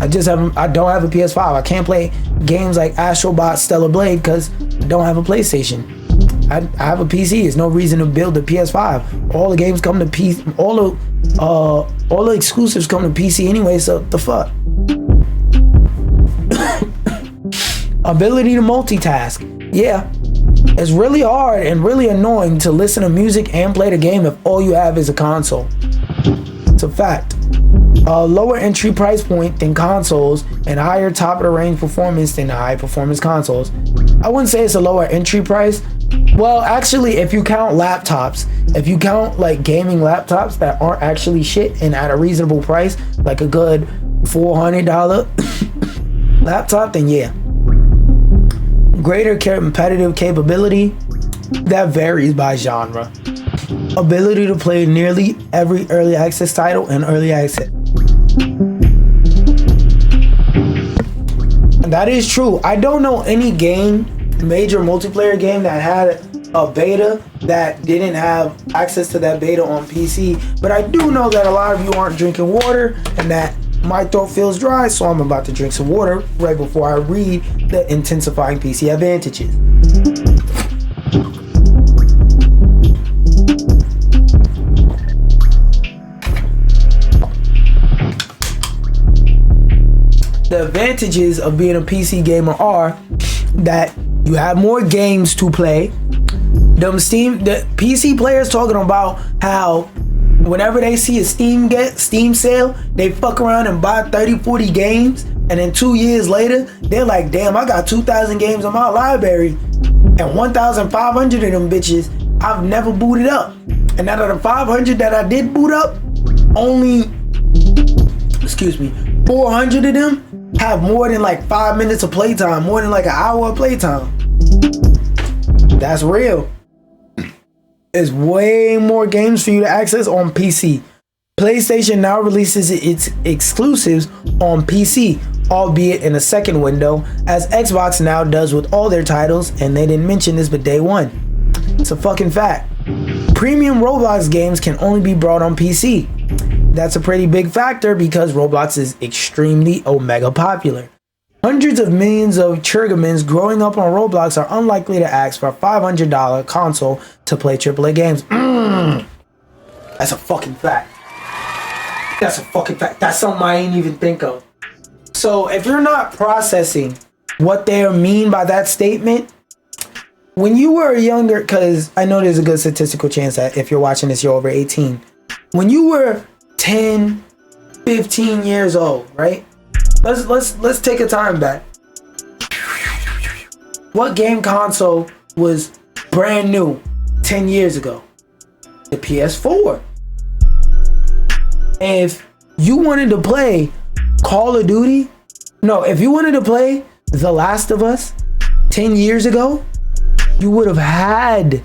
I don't have a PS5. I can't play games like Astro Bot, Stellar Blade because I don't have a PlayStation. I have a PC. There's no reason to build a PS5. All the games come to PC. All the exclusives come to PC anyway. So the fuck. Ability to multitask. Yeah, it's really hard and really annoying to listen to music and play the game if all you have is a console. It's a fact. A lower entry price point than consoles and higher top of the range performance than the high performance consoles. I wouldn't say it's a lower entry price. Well, actually, if you count laptops, if you count like gaming laptops that aren't actually shit and at a reasonable price, like a good $400 laptop, then yeah. Greater competitive capability, that varies by genre. Ability to play nearly every early access title and early access. That is true. I don't know any major multiplayer game that had a beta that didn't have access to that beta on PC, but I do know that a lot of you aren't drinking water and that my throat feels dry, so I'm about to drink some water right before I read the intensifying PC advantages. The advantages of being a PC gamer are that you have more games to play. The PC players talking about how whenever they see a Steam sale, they fuck around and buy 30-40 games, and then 2 years later, they're like, damn, I got 2,000 games on my library, and 1,500 of them bitches I've never booted up. And out of the 500 that I did boot up, only 400 of them have more than like 5 minutes of playtime, more than like an hour of playtime. That's real. There's way more games for you to access on PC. PlayStation now releases its exclusives on PC, albeit in a second window, as Xbox now does with all their titles, and they didn't mention this but day one. It's a fucking fact. Premium Roblox games can only be brought on PC. That's a pretty big factor because Roblox is extremely omega popular. Hundreds of millions of Churgamans growing up on Roblox are unlikely to ask for a $500 console to play AAA games. That's a fucking fact. That's a fucking fact. That's something I ain't even think of. So if you're not processing what they mean by that statement, when you were younger, because I know there's a good statistical chance that if you're watching this, you're over 18. When you were 10, 15 years old, right? Let's take a time back. What game console was brand new 10 years ago? The PS4. If you wanted to play Call of Duty, if you wanted to play The Last of Us 10 years ago, you would have had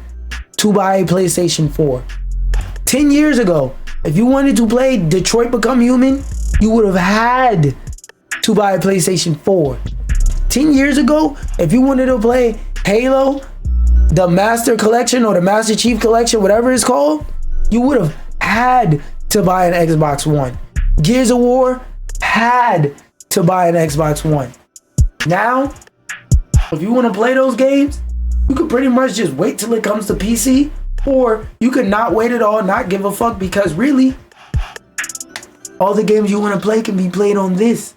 to buy a PlayStation 4. 10 years ago, if you wanted to play Detroit Become Human, you would have had to buy a PlayStation 4. 10 years ago, if you wanted to play Halo, the Master Collection or the Master Chief Collection, whatever it's called, you would have had to buy an Xbox One. Gears of War, had to buy an Xbox One. Now, if you want to play those games, you could pretty much just wait till it comes to PC, or you could not wait at all, not give a fuck, because really, all the games you want to play can be played on this.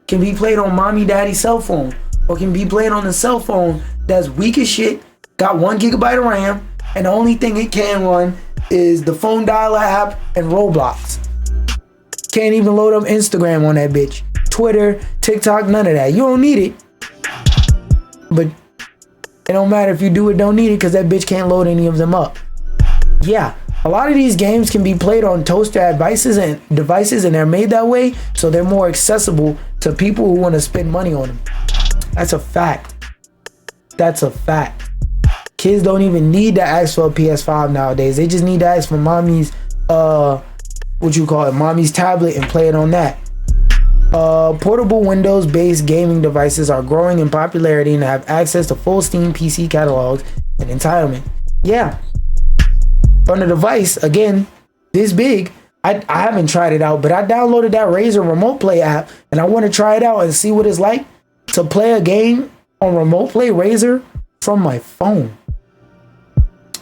Can be played on mommy daddy's cell phone, or can be played on a cell phone that's weak as shit, got 1 gigabyte of RAM, and the only thing it can run is the phone dialer app and Roblox. Can't even load up Instagram on that bitch. Twitter, TikTok, none of that. You don't need it. But it don't matter if you do it, don't need it, because that bitch can't load any of them up. Yeah, a lot of these games can be played on toaster devices, and they're made that way so they're more accessible to people who want to spend money on them. That's a fact. That's a fact. Kids don't even need to ask for a PS5 nowadays. They just need to ask for mommy's mommy's tablet and play it on that. Portable Windows-based gaming devices are growing in popularity and have access to full Steam PC catalogs and entitlement. Yeah. On a device, again, this big, I haven't tried it out, but I downloaded that Razer Remote Play app, and I want to try it out and see what it's like to play a game on Remote Play Razer from my phone.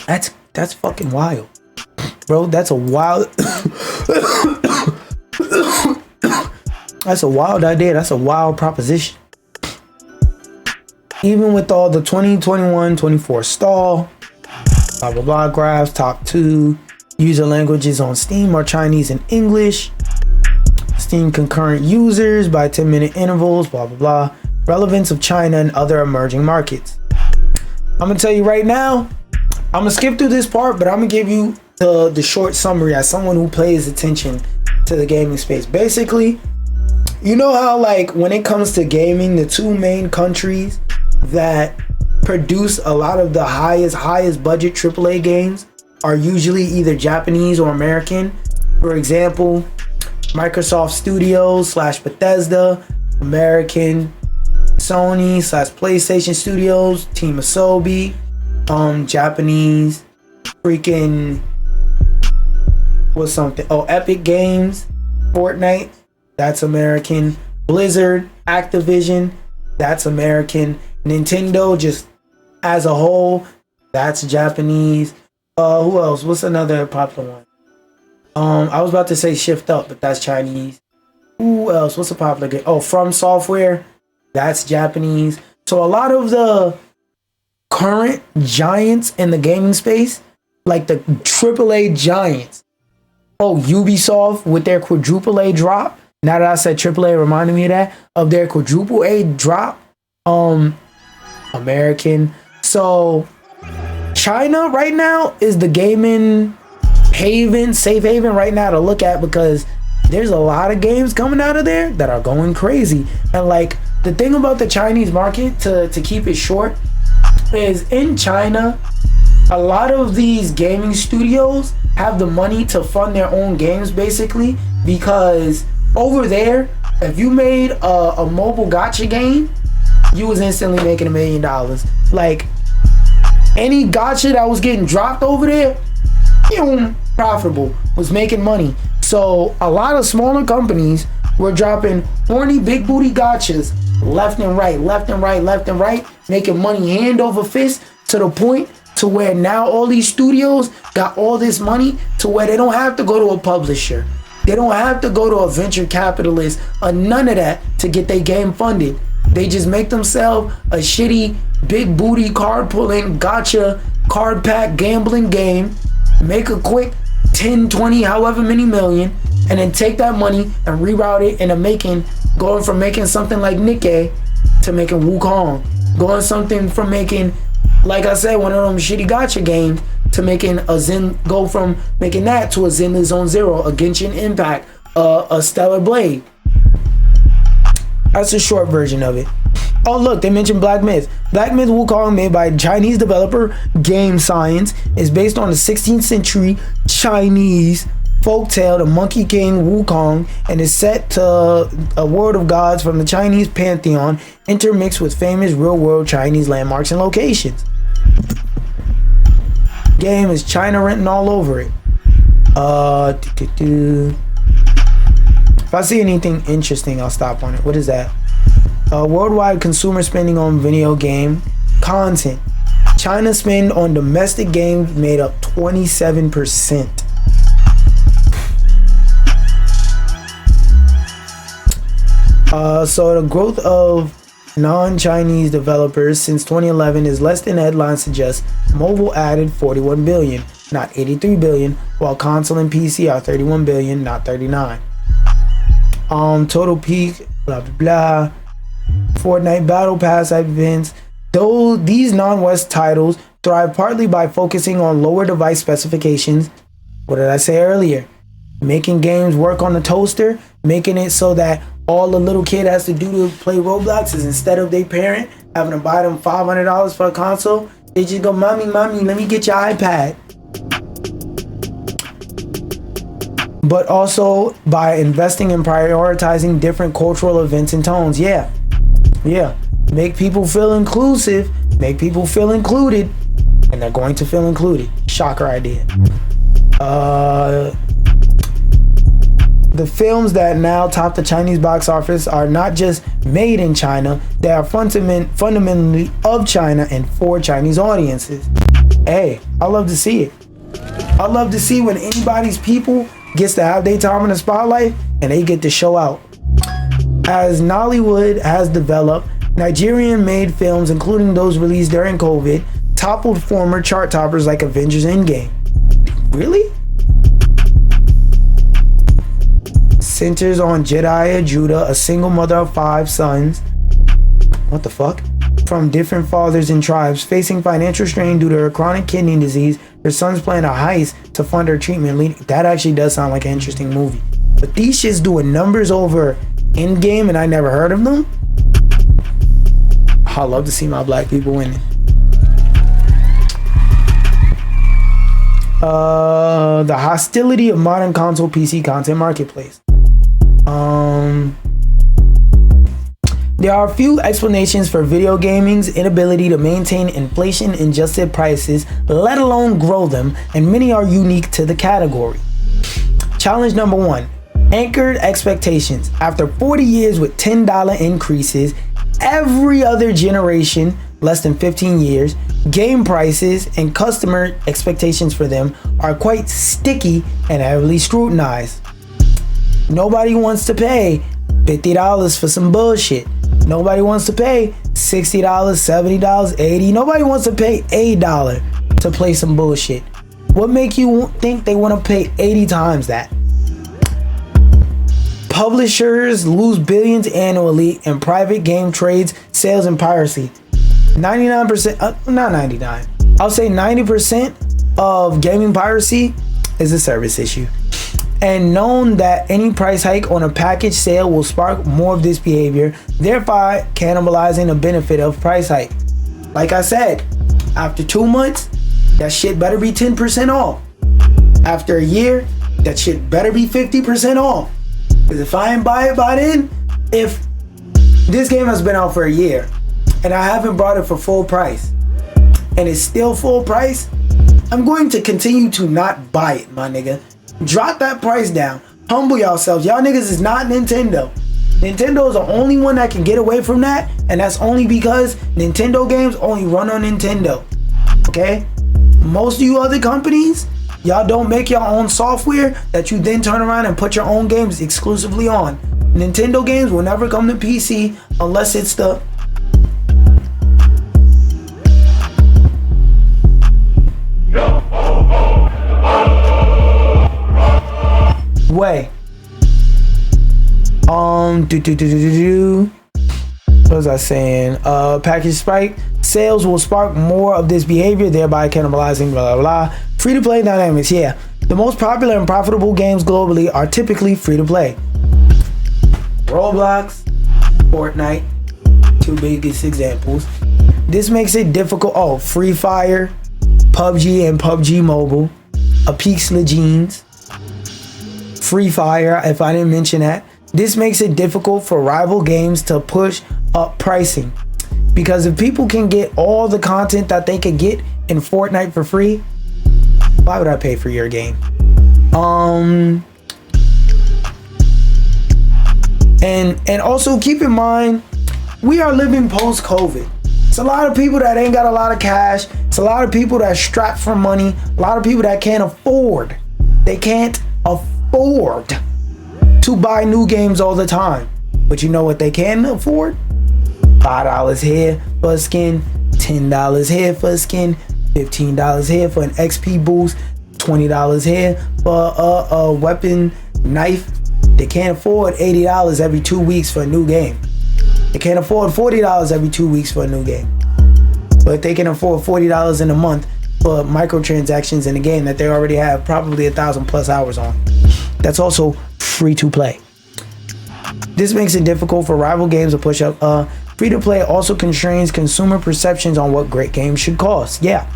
That's fucking wild. Bro, that's a wild that's a wild idea. That's a wild proposition. Even with all the 2021-24 stall, blah blah blah graphs, top 2 user languages on Steam are Chinese and English. Steam concurrent users by 10-minute intervals, blah blah blah. Relevance of China and other emerging markets. I'm gonna tell you right now, I'm gonna skip through this part, but I'm gonna give you the short summary as someone who pays attention to the gaming space. Basically, you know how like when it comes to gaming, the 2 main countries that produce a lot of the highest budget AAA games are usually either Japanese or American. For example, Microsoft Studios / Bethesda, American, Sony / PlayStation Studios, Team Asobi, Japanese, freaking Epic Games, Fortnite, that's American, Blizzard, Activision, that's American, Nintendo just as a whole, that's Japanese. Who else? What's another popular one? I was about to say Shift Up, but that's Chinese. Who else? What's a popular game? Oh, From Software, that's Japanese. So a lot of the current giants in the gaming space, like the AAA giants. Oh, Ubisoft with their quadruple A drop. Now that I said AAA, reminded me of that, of their quadruple A drop. American. So China right now is the gaming safe haven right now to look at, because there's a lot of games coming out of there that are going crazy. And like the thing about the Chinese market, to keep it short, is in China, a lot of these gaming studios have the money to fund their own games, basically, because over there, if you made a mobile gacha game, you was instantly making $1 million. Like any gacha that was getting dropped over there, profitable, was making money. So a lot of smaller companies were dropping horny big booty gachas left and right, left and right, left and right, making money hand over fist to the point to where now all these studios got all this money to where they don't have to go to a publisher. They don't have to go to a venture capitalist or none of that to get their game funded. They just make themselves a shitty, big booty, card pulling, gotcha, card pack gambling game, make a quick 10, 20, however many million, and then take that money and reroute it into going from making something like Nikkei to making Wukong. Going something from making, like I said, one of them shitty gotcha games to making go from making that to a Zenless Zone Zero, a Genshin Impact, a Stellar Blade. That's a short version of it. Oh look, they mentioned Black Myth. Black Myth Wukong, made by Chinese developer Game Science, is based on the 16th century Chinese folktale, the Monkey King Wukong, and is set to a world of gods from the Chinese pantheon, intermixed with famous real-world Chinese landmarks and locations. Game is China written all over it. If I see anything interesting, I'll stop on it. What is that? Worldwide consumer spending on video game content. China spend on domestic games made up 27%. So the growth of non-Chinese developers since 2011 is less than headlines suggest. Mobile added 41 billion, not 83 billion, while console and PC are 31 billion, not 39. Total peak, blah blah blah. Fortnite Battle Pass events. Though these non-West titles thrive partly by focusing on lower device specifications. What did I say earlier? Making games work on the toaster, making it so that all the little kid has to do to play Roblox is instead of their parent having to buy them $500 for a console, they just go, mommy, let me get your iPad. But also by investing and prioritizing different cultural events and tones. Yeah. Make people feel inclusive, make people feel included, and they're going to feel included. Shocker idea. The films that now top the Chinese box office are not just made in China, they are fundamentally of China and for Chinese audiences. Hey, I love to see it. I love to see when anybody's people gets to have their time in the spotlight and they get to show out. As Nollywood has developed, Nigerian-made films, including those released during COVID, toppled former chart toppers like Avengers Endgame. Really? Centers on Jedediah Judah, a single mother of 5 sons. What the fuck? From different fathers and tribes, facing financial strain due to her chronic kidney disease. Her sons plan a heist to fund her treatment. That actually does sound like an interesting movie. But these shits doing numbers over Endgame and I never heard of them? I love to see my black people winning. The hostility of modern console PC content marketplace. There are a few explanations for video gaming's inability to maintain inflation-adjusted prices, let alone grow them, and many are unique to the category. Challenge number 1. Anchored expectations. After 40 years with $10 increases, every other generation, less than 15 years, game prices and customer expectations for them are quite sticky and heavily scrutinized. Nobody wants to pay $50 for some bullshit. Nobody wants to pay $60, $70, $80. Nobody wants to pay $8 to play some bullshit. What make you think they want to pay 80 times that? Publishers lose billions annually in private game trades, sales, and piracy. 99%, not 99, I'll say 90% of gaming piracy is a service issue. And known that any price hike on a package sale will spark more of this behavior, thereby cannibalizing the benefit of price hike. Like I said, after 2 months, that shit better be 10% off. After a year, that shit better be 50% off. Because if I ain't buy it by then, if this game has been out for a year and I haven't bought it for full price and it's still full price, I'm going to continue to not buy it, my nigga. Drop that price down. Humble yourselves. Y'all niggas is not Nintendo. Nintendo is the only one that can get away from that, and that's only because Nintendo games only run on Nintendo. Okay? Most of you other companies, y'all don't make your own software that you then turn around and put your own games exclusively on. Nintendo games will never come to PC unless it's the way. What was I saying? Package spike. Sales will spark more of this behavior, thereby cannibalizing blah blah blah. Free to play dynamics. Yeah, the most popular and profitable games globally are typically free to play. Roblox, Fortnite, two biggest examples. This makes it difficult. Oh, Free Fire, PUBG and PUBG Mobile, Apex Legends, Free Fire, if I didn't mention that. This makes it difficult for rival games to push up pricing. Because if people can get all the content that they could get in Fortnite for free, why would I pay for your game? And also keep in mind, we are living post-COVID. It's a lot of people that ain't got a lot of cash. It's a lot of people that strapped for money. A lot of people that can't afford. They can't afford to buy new games all the time. But you know what they can afford? $5 here for a skin, $10 here for a skin, $15 here for an XP boost, $20 here for a weapon, knife. They can't afford $80 every 2 weeks for a new game. They can't afford $40 every 2 weeks for a new game. But they can afford $40 in a month for microtransactions in a game that they already have probably 1,000+ hours on. That's also free to play. This makes it difficult for rival games to push up. Free to play also constrains consumer perceptions on what great games should cost. Yeah.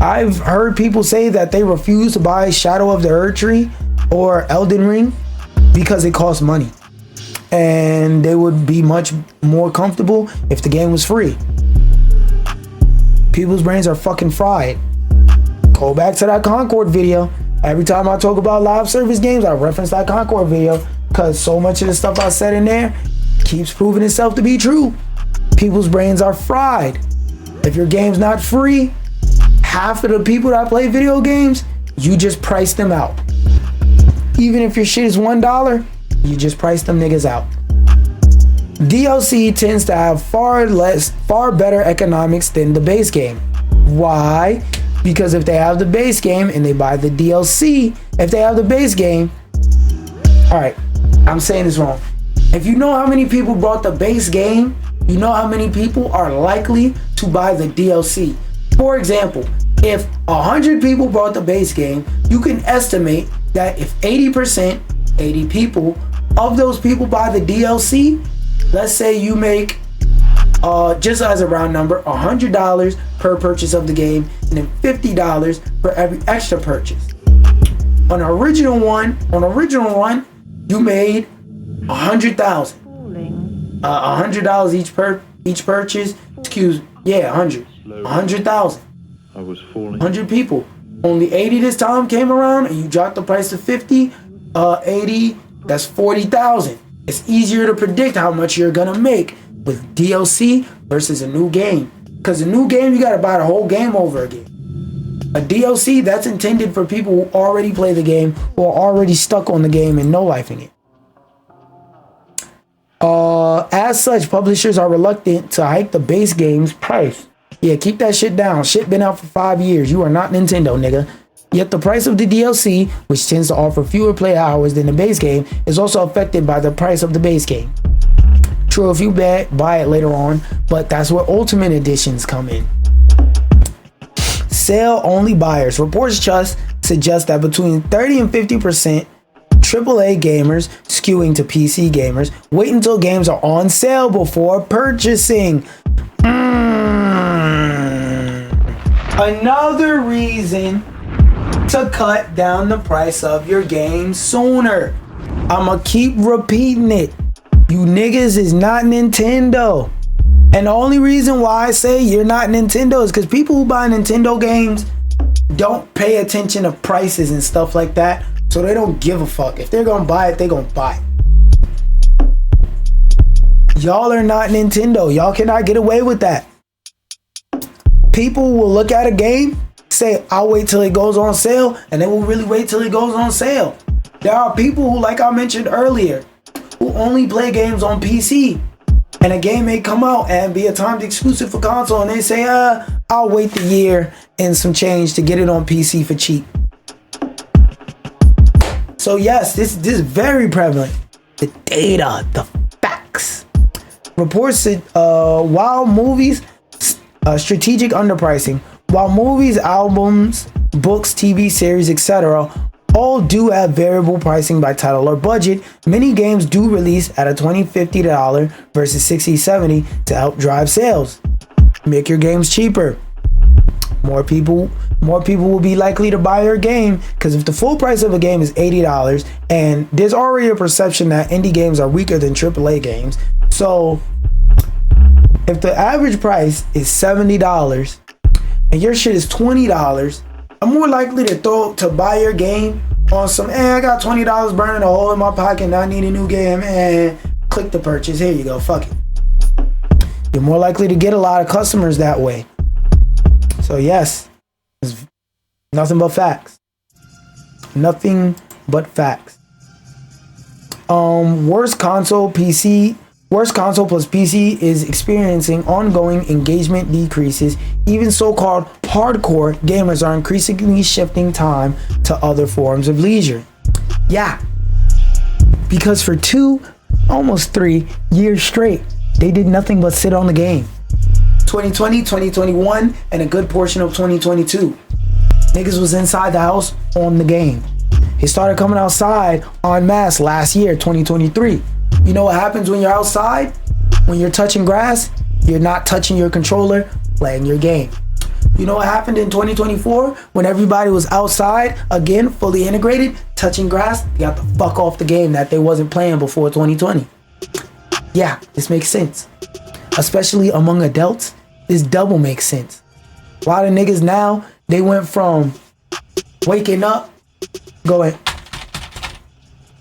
I've heard people say that they refuse to buy Shadow of the Erdtree or Elden Ring because it costs money. And they would be much more comfortable if the game was free. People's brains are fucking fried. Go back to that Concord video. Every time I talk about live service games, I reference that Concord video because so much of the stuff I said in there keeps proving itself to be true. People's brains are fried. If your game's not free, half of the people that play video games, you just price them out. Even if your shit is $1, you just price them niggas out. DLC tends to have far better economics than the base game. Why? Because if they have the base game and they buy the DLC, if they have the base game, all right, I'm saying this wrong. If you know how many people bought the base game, you know how many people are likely to buy the DLC. For example, if 100 people bought the base game, you can estimate that if 80%, 80 people of those people buy the DLC, let's say you make, just as a round number, $100 per purchase of the game, and then $50 for every extra purchase. On the original one, you made $100,000. $100 each purchase. $100,000. I was falling. 100 people. Only 80 this time came around, and you dropped the price to 50. 80. That's 40,000. It's easier to predict how much you're gonna make with DLC versus a new game. Because a new game, you gotta buy the whole game over again. A DLC, that's intended for people who already play the game, who are already stuck on the game and no lifing it. As such, publishers are reluctant to hike the base game's price. Yeah, keep that shit down. Shit been out for 5 years. You are not Nintendo, nigga. Yet the price of the DLC, which tends to offer fewer play hours than the base game, is also affected by the price of the base game. True if you buy it later on, but that's where Ultimate Editions come in. Sale-only buyers. Reports suggest that between 30 and 50% AAA gamers, skewing to PC gamers, wait until games are on sale before purchasing. Another reason to cut down the price of your game sooner. I'ma keep repeating it. You niggas is not Nintendo. And the only reason why I say you're not Nintendo is because people who buy Nintendo games don't pay attention to prices and stuff like that. So they don't give a fuck. If they're gonna buy it, they're gonna buy it. Y'all are not Nintendo. Y'all cannot get away with that. People will look at a game, say, I'll wait till it goes on sale, and they will really wait till it goes on sale. There are people who, like I mentioned earlier, who only play games on PC. And a game may come out and be a timed exclusive for console, and they say, I'll wait the year and some change to get it on PC for cheap. So yes, this is very prevalent. The data, the facts. Reports that while movies, strategic underpricing, while movies, albums, books, TV series, etc., all do have variable pricing by title or budget, many games do release at a $20, $50 versus $60, $70 to help drive sales. Make your games cheaper. More people will be likely to buy your game, because if the full price of a game is $80, and there's already a perception that indie games are weaker than AAA games, so if the average price is $70 and your shit is $20, I'm more likely to buy your game on some, I got $20 burning a hole in my pocket and I need a new game, and click the purchase. Here you go, fuck it. You're more likely to get a lot of customers that way. So yes, it's nothing but facts. Nothing but facts. Worst console plus PC is experiencing ongoing engagement decreases. Even so-called hardcore gamers are increasingly shifting time to other forms of leisure. Yeah, because for 2, almost 3 years straight, they did nothing but sit on the game. 2020, 2021, and a good portion of 2022. Niggas was inside the house on the game. They started coming outside en masse last year, 2023. You know what happens when you're outside? When you're touching grass, you're not touching your controller, playing your game. You know what happened in 2024? When everybody was outside, again, fully integrated, touching grass, they got the fuck off the game that they wasn't playing before 2020. Yeah, this makes sense. Especially among adults, this double makes sense. A lot of niggas now, they went from waking up, going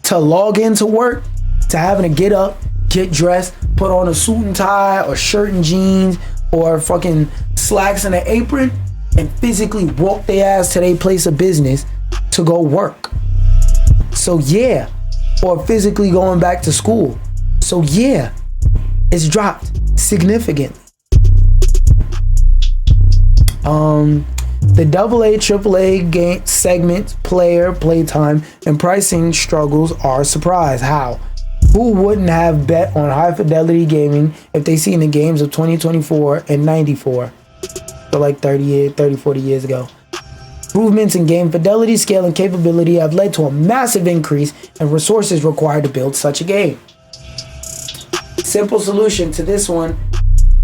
to log into work, to having to get up, get dressed, put on a suit and tie or shirt and jeans or fucking slacks and an apron, and physically walk their ass to their place of business to go work. So yeah, or physically going back to school. So yeah, it's dropped significantly. The AA, AAA game segment player playtime and pricing struggles are a surprise. How? Who wouldn't have bet on high fidelity gaming if they seen the games of 2024 and 94? So like 30, 40 years ago. Improvements in game fidelity, scale, and capability have led to a massive increase in resources required to build such a game. Simple solution to this one: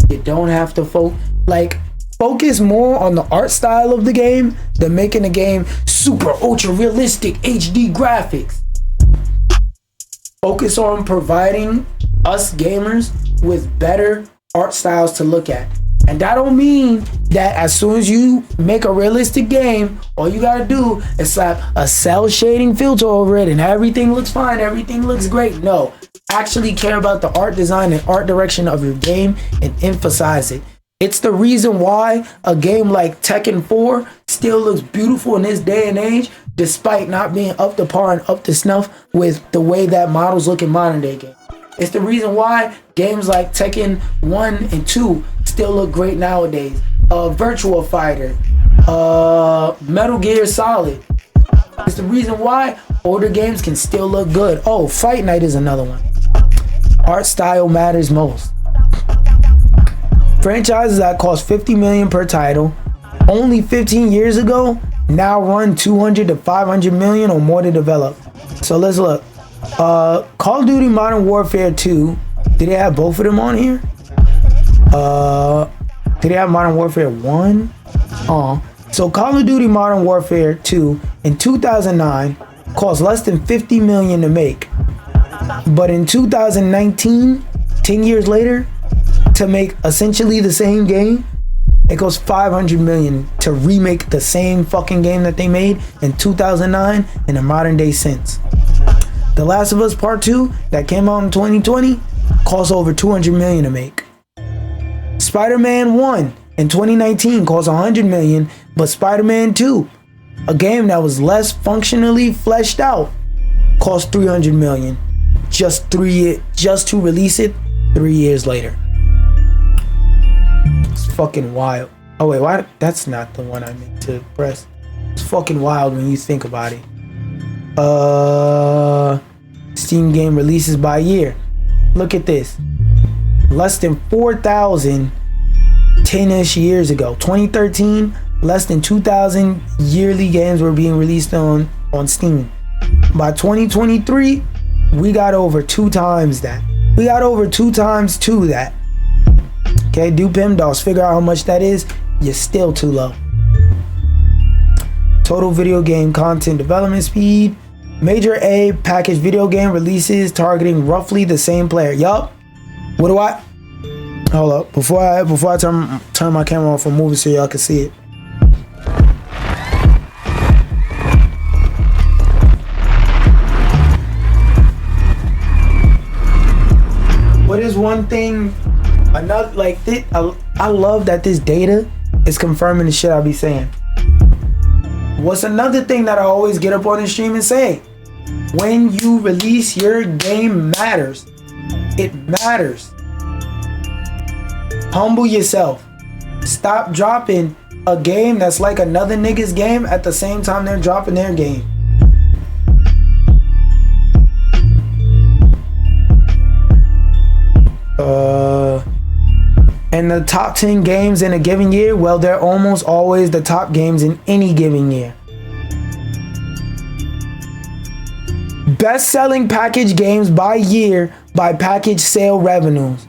you don't have to focus more on the art style of the game than making the game super ultra realistic HD graphics. Focus on providing us gamers with better art styles to look at. And that don't mean that as soon as you make a realistic game, all you gotta do is slap a cell shading filter over it and everything looks fine, everything looks great. No, actually care about the art design and art direction of your game and emphasize it. It's the reason why a game like Tekken 4 still looks beautiful in this day and age, despite not being up to par and up to snuff with the way that models look in modern day games. It's the reason why games like Tekken 1 and 2 still look great nowadays. Virtua Fighter, Metal Gear Solid. It's the reason why older games can still look good. Oh, Fight Night is another one. Art style matters most. Franchises that cost $50 million per title only 15 years ago now run $200 to $500 million or more to develop. So let's look. Call of Duty Modern Warfare 2. Did they have both of them on here? Did they have Modern Warfare 1? So Call of Duty Modern Warfare 2 in 2009 cost less than $50 million to make. But in 2019, 10 years later, to make essentially the same game, it costs $500 million to remake the same fucking game that they made in 2009 in a modern day sense. The Last of Us Part 2 that came out in 2020 costs over 200 million to make. Spider-Man 1 in 2019 cost 100 million, but Spider-Man 2, a game that was less functionally fleshed out, cost 300 million just to release it 3 years later. It's fucking wild. Oh wait, why? That's not the one I meant to press. It's fucking wild when you think about it. Steam game releases by year. Look at this. Less than 4,000 10-ish years ago. 2013, less than 2,000 yearly games were being released on Steam. By 2023, we got over 2 times that. We got over 2 times 2 that. Okay, do PEMDAS. Figure out how much that is. You're still too low. Total video game content development speed. Major A package video game releases targeting roughly the same player. Yup. What do I? Hold up. Before I turn my camera off and move it so y'all can see it. What is one thing? Another like this. I love that this data is confirming the shit I be saying. What's another thing that I always get up on the stream and say? When you release your game matters. It matters. Humble yourself. Stop dropping a game that's like another nigga's game at the same time they're dropping their game. And the top 10 games in a given year, well, they're almost always the top games in any given year. Best-selling package games by year by package sale revenues.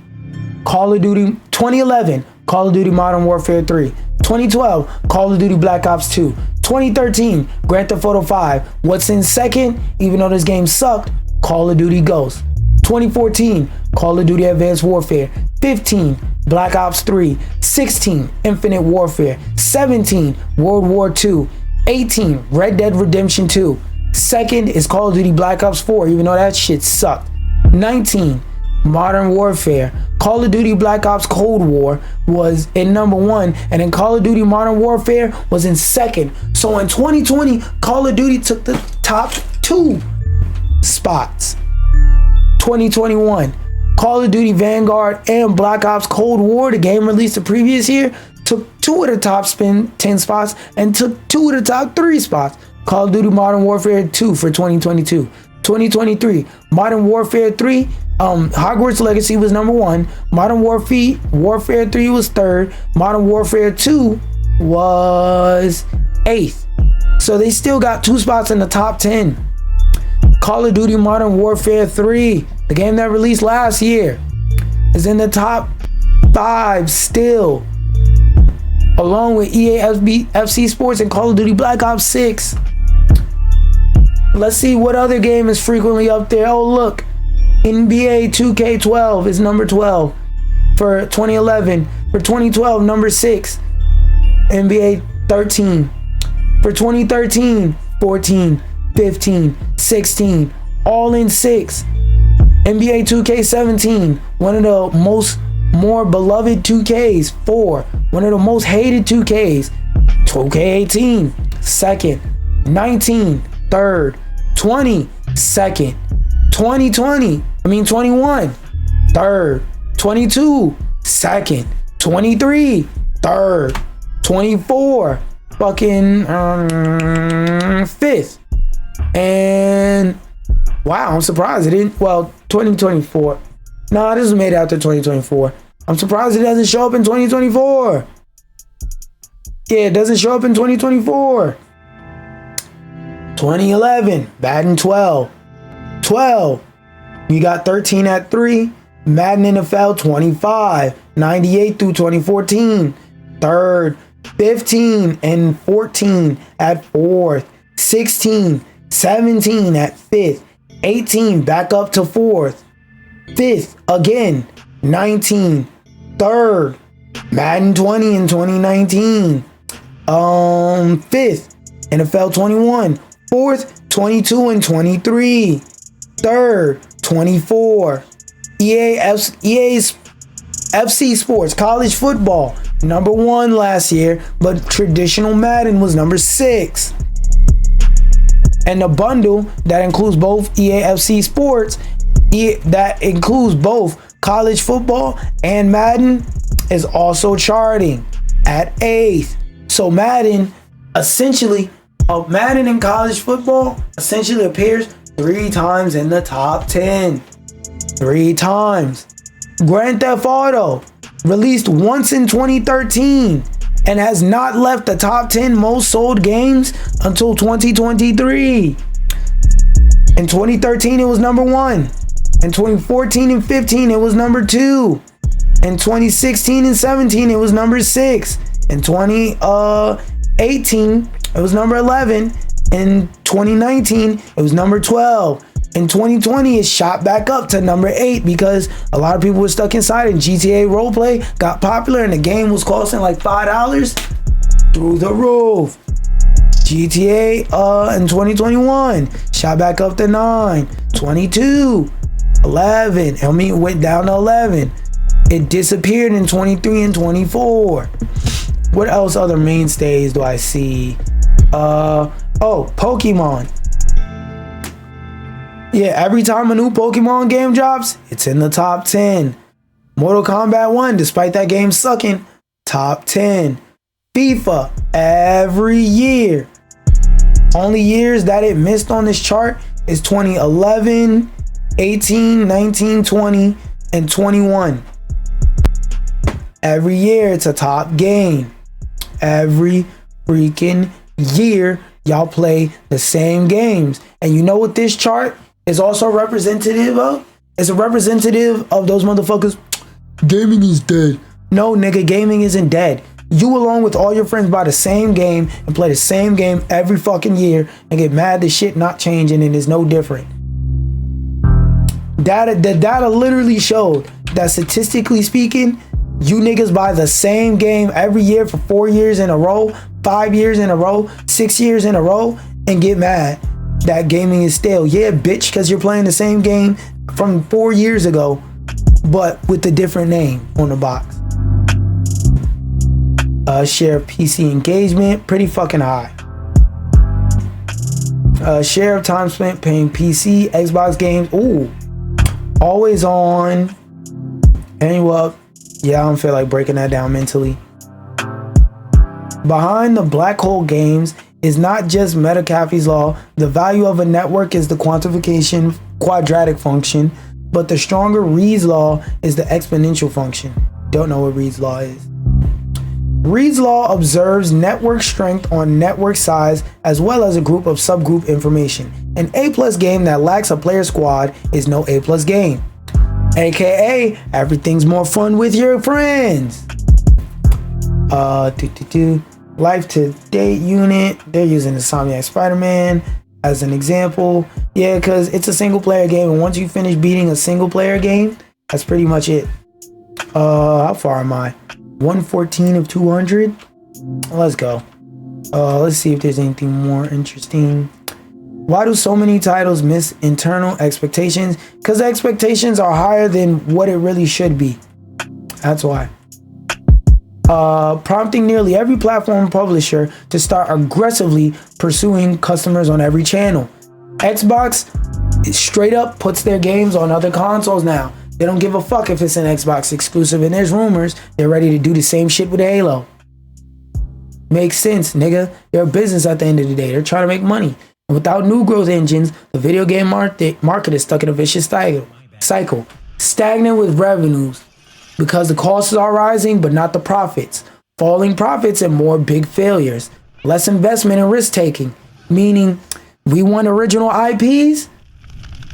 Call of Duty 2011, Call of Duty Modern Warfare 3. 2012, Call of Duty Black Ops 2. 2013, Grand Theft Auto 5. What's in second, even though this game sucked? Call of Duty Ghosts. 2014, Call of Duty Advanced Warfare. 15, Black Ops 3. 16, Infinite Warfare. 17, World War II. 18, Red Dead Redemption 2. Second is Call of Duty Black Ops 4, even though that shit sucked. 19, Modern Warfare. Call of Duty Black Ops Cold War was in number 1, and then Call of Duty Modern Warfare was in second. So in 2020, Call of Duty took the top 2 spots. 2021, Call of Duty Vanguard and Black Ops Cold War, the game released the previous year, took 2 of the top 10 spots and took 2 of the top 3 spots. Call of Duty Modern Warfare 2 for 2022. 2023, Modern Warfare 3, Hogwarts Legacy was number 1. Modern Warfare 3 was 3rd. Modern Warfare 2 was 8th. So they still got 2 spots in the top 10. Call of Duty Modern Warfare 3, the game that released last year, is in the top 5 still, along with EA FC Sports and Call of Duty Black Ops 6. Let's see what other game is frequently up there. Oh look, NBA 2K12 is number 12 for 2011. For 2012, number 6. NBA 13. For 2013, 14, 15, 16, all in 6. NBA 2K17, one of the more beloved 2Ks. 4, one of the most hated 2Ks. 2K18, 2nd. 19, 3rd. 20, 2nd. 21, 3rd. 22, 2nd. 23, 3rd. 24, fucking 5th. And wow, I'm surprised it didn't. Well, 2024. Nah, this was made after 2024. I'm surprised it doesn't show up in 2024. Yeah, it doesn't show up in 2024. 2011, Madden 12. 12, we got 13 at 3. Madden NFL 25, 98 through 2014. 3rd, 15 and 14 at 4th. 16, 17 at 5th. 18 back up to 4th. 5th again. 19, 3rd. Madden 20 in 2019. 5th, NFL 21. 4th, 22 and 23. 3rd, 24. EA's FC Sports, college football, number 1 last year, but traditional Madden was number 6. And the bundle that includes both EA FC Sports, that includes both college football and Madden, is also charting at 8th. So Madden essentially, Madden in college football essentially appears 3 times in the top 10. 3 times. Grand Theft Auto, released once in 2013 and has not left the top 10 most sold games until 2023. In 2013, it was number 1. In 2014 and 15, it was number 2. In 2016 and 17, it was number 6. In 2018, it was number 11. In 2019, it was number 12. In 2020, it shot back up to number 8 because a lot of people were stuck inside and GTA roleplay got popular and the game was costing like $5 through the roof. GTA in 2021 shot back up to 9, 22, 11. I mean, it went down to 11. It disappeared in 23 and 24. What else other mainstays do I see? Pokemon. Yeah, every time a new Pokemon game drops, it's in the top 10. Mortal Kombat 1, despite that game sucking, top 10. FIFA, every year. Only years that it missed on this chart is 2011, 18, 19, 20, and 21. Every year, it's a top game. Every freaking year, y'all play the same games. And you know what this chart is also representative of? It's a representative of those motherfuckers. Gaming is dead. No, nigga, gaming isn't dead. You along with all your friends buy the same game and play the same game every fucking year and get mad that shit not changing and is no different. The data literally showed that statistically speaking, you niggas buy the same game every year for 4 years in a row, 5 years in a row, 6 years in a row, and get mad that gaming is stale. Yeah, bitch, because you're playing the same game from 4 years ago, but with a different name on the box. Share of PC engagement, pretty fucking high. Share of time spent playing PC, Xbox games, ooh, always on. Anyway, yeah, I don't feel like breaking that down mentally. Behind the black hole games is not just Metcalfe's law. The value of a network is the quantification quadratic function, but the stronger Reed's law is the exponential function. Don't know what Reed's law is. Reed's law observes network strength on network size as well as a group of subgroup information. An A+ game that lacks a player squad is no A+ game. AKA, everything's more fun with your friends. Life to date unit, they're using Insomniac Spider-Man as an example. Yeah, because it's a single player game, and once you finish beating a single player game, that's pretty much it. How far am I? 114 of 200. Let's go. Let's see if there's anything more interesting. Why do so many titles miss internal expectations? Because the expectations are higher than what it really should be. That's why. Prompting nearly every platform publisher to start aggressively pursuing customers on every channel. Xbox straight up puts their games on other consoles now. They don't give a fuck if it's an Xbox exclusive, and there's rumors they're ready to do the same shit with Halo. Makes sense, nigga. They're a business at the end of the day. They're trying to make money. And without new growth engines, the video game market is stuck in a vicious cycle. Stagnant with revenues because the costs are rising, but not the profits. Falling profits and more big failures. Less investment and risk taking. Meaning, we want original IPs.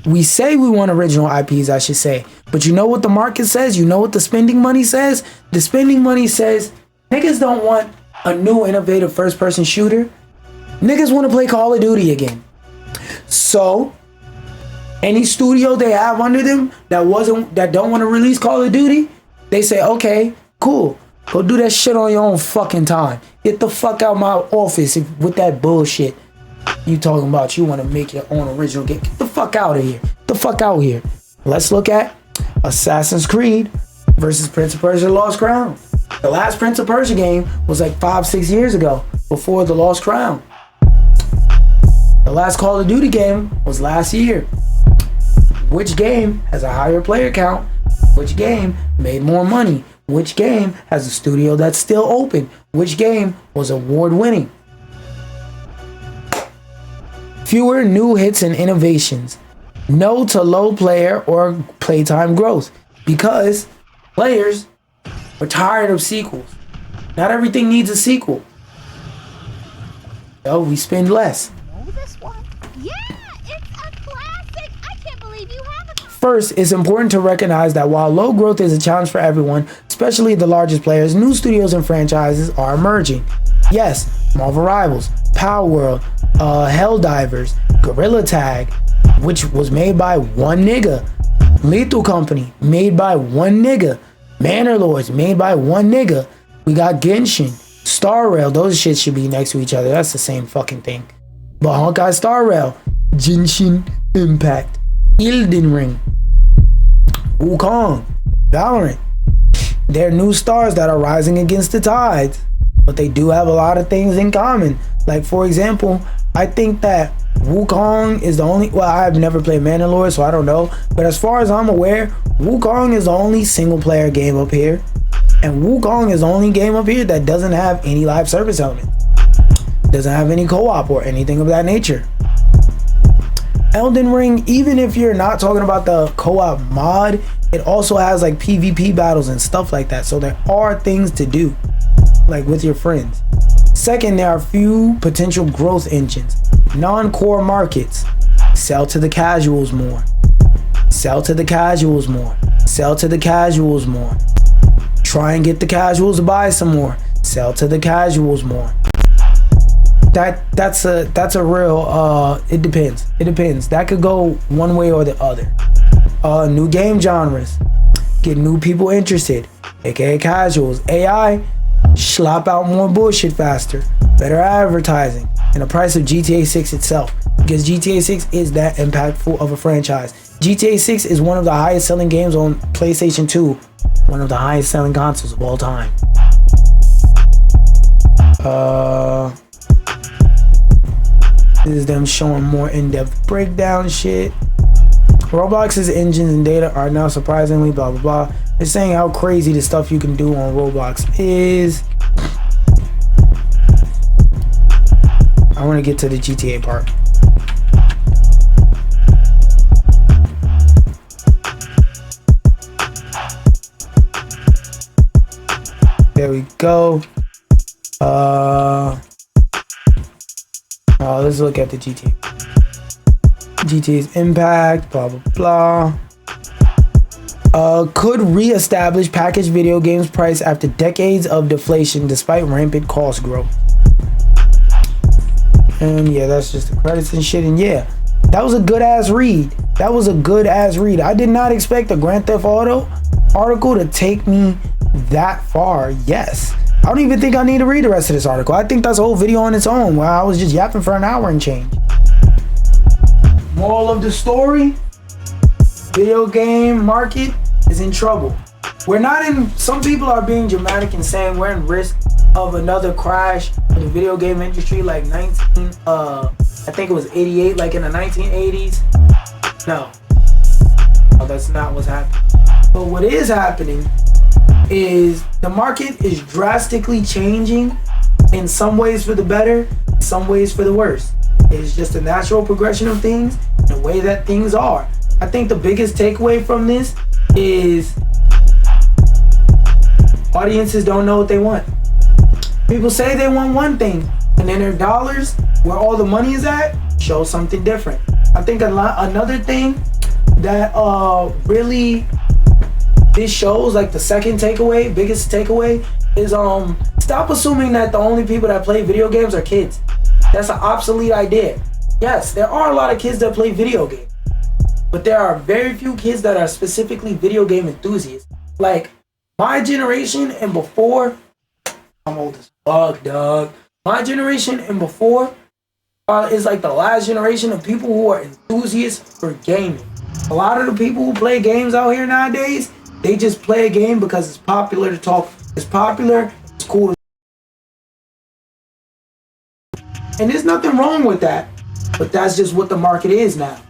We say we want original IPs, I should say. But you know what the market says? You know what the spending money says? The spending money says niggas don't want a new innovative first-person shooter. Niggas want to play Call of Duty again. So, any studio they have under them that don't want to release Call of Duty, they say, okay, cool. Go do that shit on your own fucking time. Get the fuck out my office with that bullshit. You talking about you want to make your own original game. Get the fuck out of here. Get the fuck out here. Let's look at Assassin's Creed versus Prince of Persia Lost Crown. The last Prince of Persia game was like 5-6 years ago, before the Lost Crown. The last Call of Duty game was last year. Which game has a higher player count? Which game made more money? Which game has a studio that's still open? Which game was award winning? Fewer new hits and innovations. No to low player or playtime growth, because players are tired of sequels. Not everything needs a sequel. So we spend less. Know this one? Yeah, it's a classic. I can't believe you have it. First, it's important to recognize that while low growth is a challenge for everyone, especially the largest players, new studios and franchises are emerging. Yes, Marvel Rivals, Power World, Helldivers, Gorilla Tag, which was made by one nigga. Lethal Company, made by one nigga. Manor Lords, made by one nigga. We got Genshin, Star Rail, those shit should be next to each other. That's the same fucking thing. But Honkai Star Rail, Genshin Impact, Elden Ring, Wukong, Valorant. They're new stars that are rising against the tides, but they do have a lot of things in common. Like, for example, I think that Wukong is the only, well, I've never played Mandalore, so I don't know, but as far as I'm aware, Wukong is the only single player game up here, and Wukong is the only game up here that doesn't have any live service elements, doesn't have any co-op or anything of that nature. Elden Ring, even if you're not talking about the co-op mod, it also has like PvP battles and stuff like that, so there are things to do, like with your friends. Second, there are few potential growth engines. Non-core markets. Sell to the casuals more. Sell to the casuals more. Sell to the casuals more. Try and get the casuals to buy some more. Sell to the casuals more. That's a real it depends. That could go one way or the other. New game genres. Get new people interested, aka casuals. AI, slop out more bullshit faster. Better advertising. And the price of GTA 6 itself, because GTA 6 is that impactful of a franchise. GTA 6 is one of the highest selling games on PlayStation 2, one of the highest selling consoles of all time. This is them showing more in-depth breakdown shit. Roblox's engines and data are now surprisingly blah blah blah. They're saying how crazy the stuff you can do on Roblox is. I want to get to the GTA part. There we go. Let's look at the GTA. GTA's impact, blah blah blah. Could re-establish packaged video games price after decades of deflation despite rampant cost growth. And yeah, that's just the credits and shit. And yeah, that was a good ass read. I did not expect the Grand Theft Auto article to take me that far. Yes. I don't even think I need to read the rest of this article. I think that's a whole video on its own where I was just yapping for an hour and change. Moral of the story, video game market is in trouble. We're not in, some people are being dramatic and saying we're in risk of another crash in the video game industry like I think it was 88, like in the 1980s. No, that's not what's happening. But what is happening is the market is drastically changing, in some ways for the better, some ways for the worse. It's just a natural progression of things, the way that things are. I think the biggest takeaway from this is audiences don't know what they want. People say they want one thing, and then their dollars, where all the money is at, show something different. I think another thing that really this shows, like the second takeaway, biggest takeaway, is stop assuming that the only people that play video games are kids. That's an obsolete idea. Yes, there are a lot of kids that play video games, but there are very few kids that are specifically video game enthusiasts. Like my generation and before, I'm old as fuck, dog. My generation and before is like the last generation of people who are enthusiasts for gaming. A lot of the people who play games out here nowadays, they just play a game because it's popular to talk. It's popular, it's cool. And there's nothing wrong with that. But that's just what the market is now.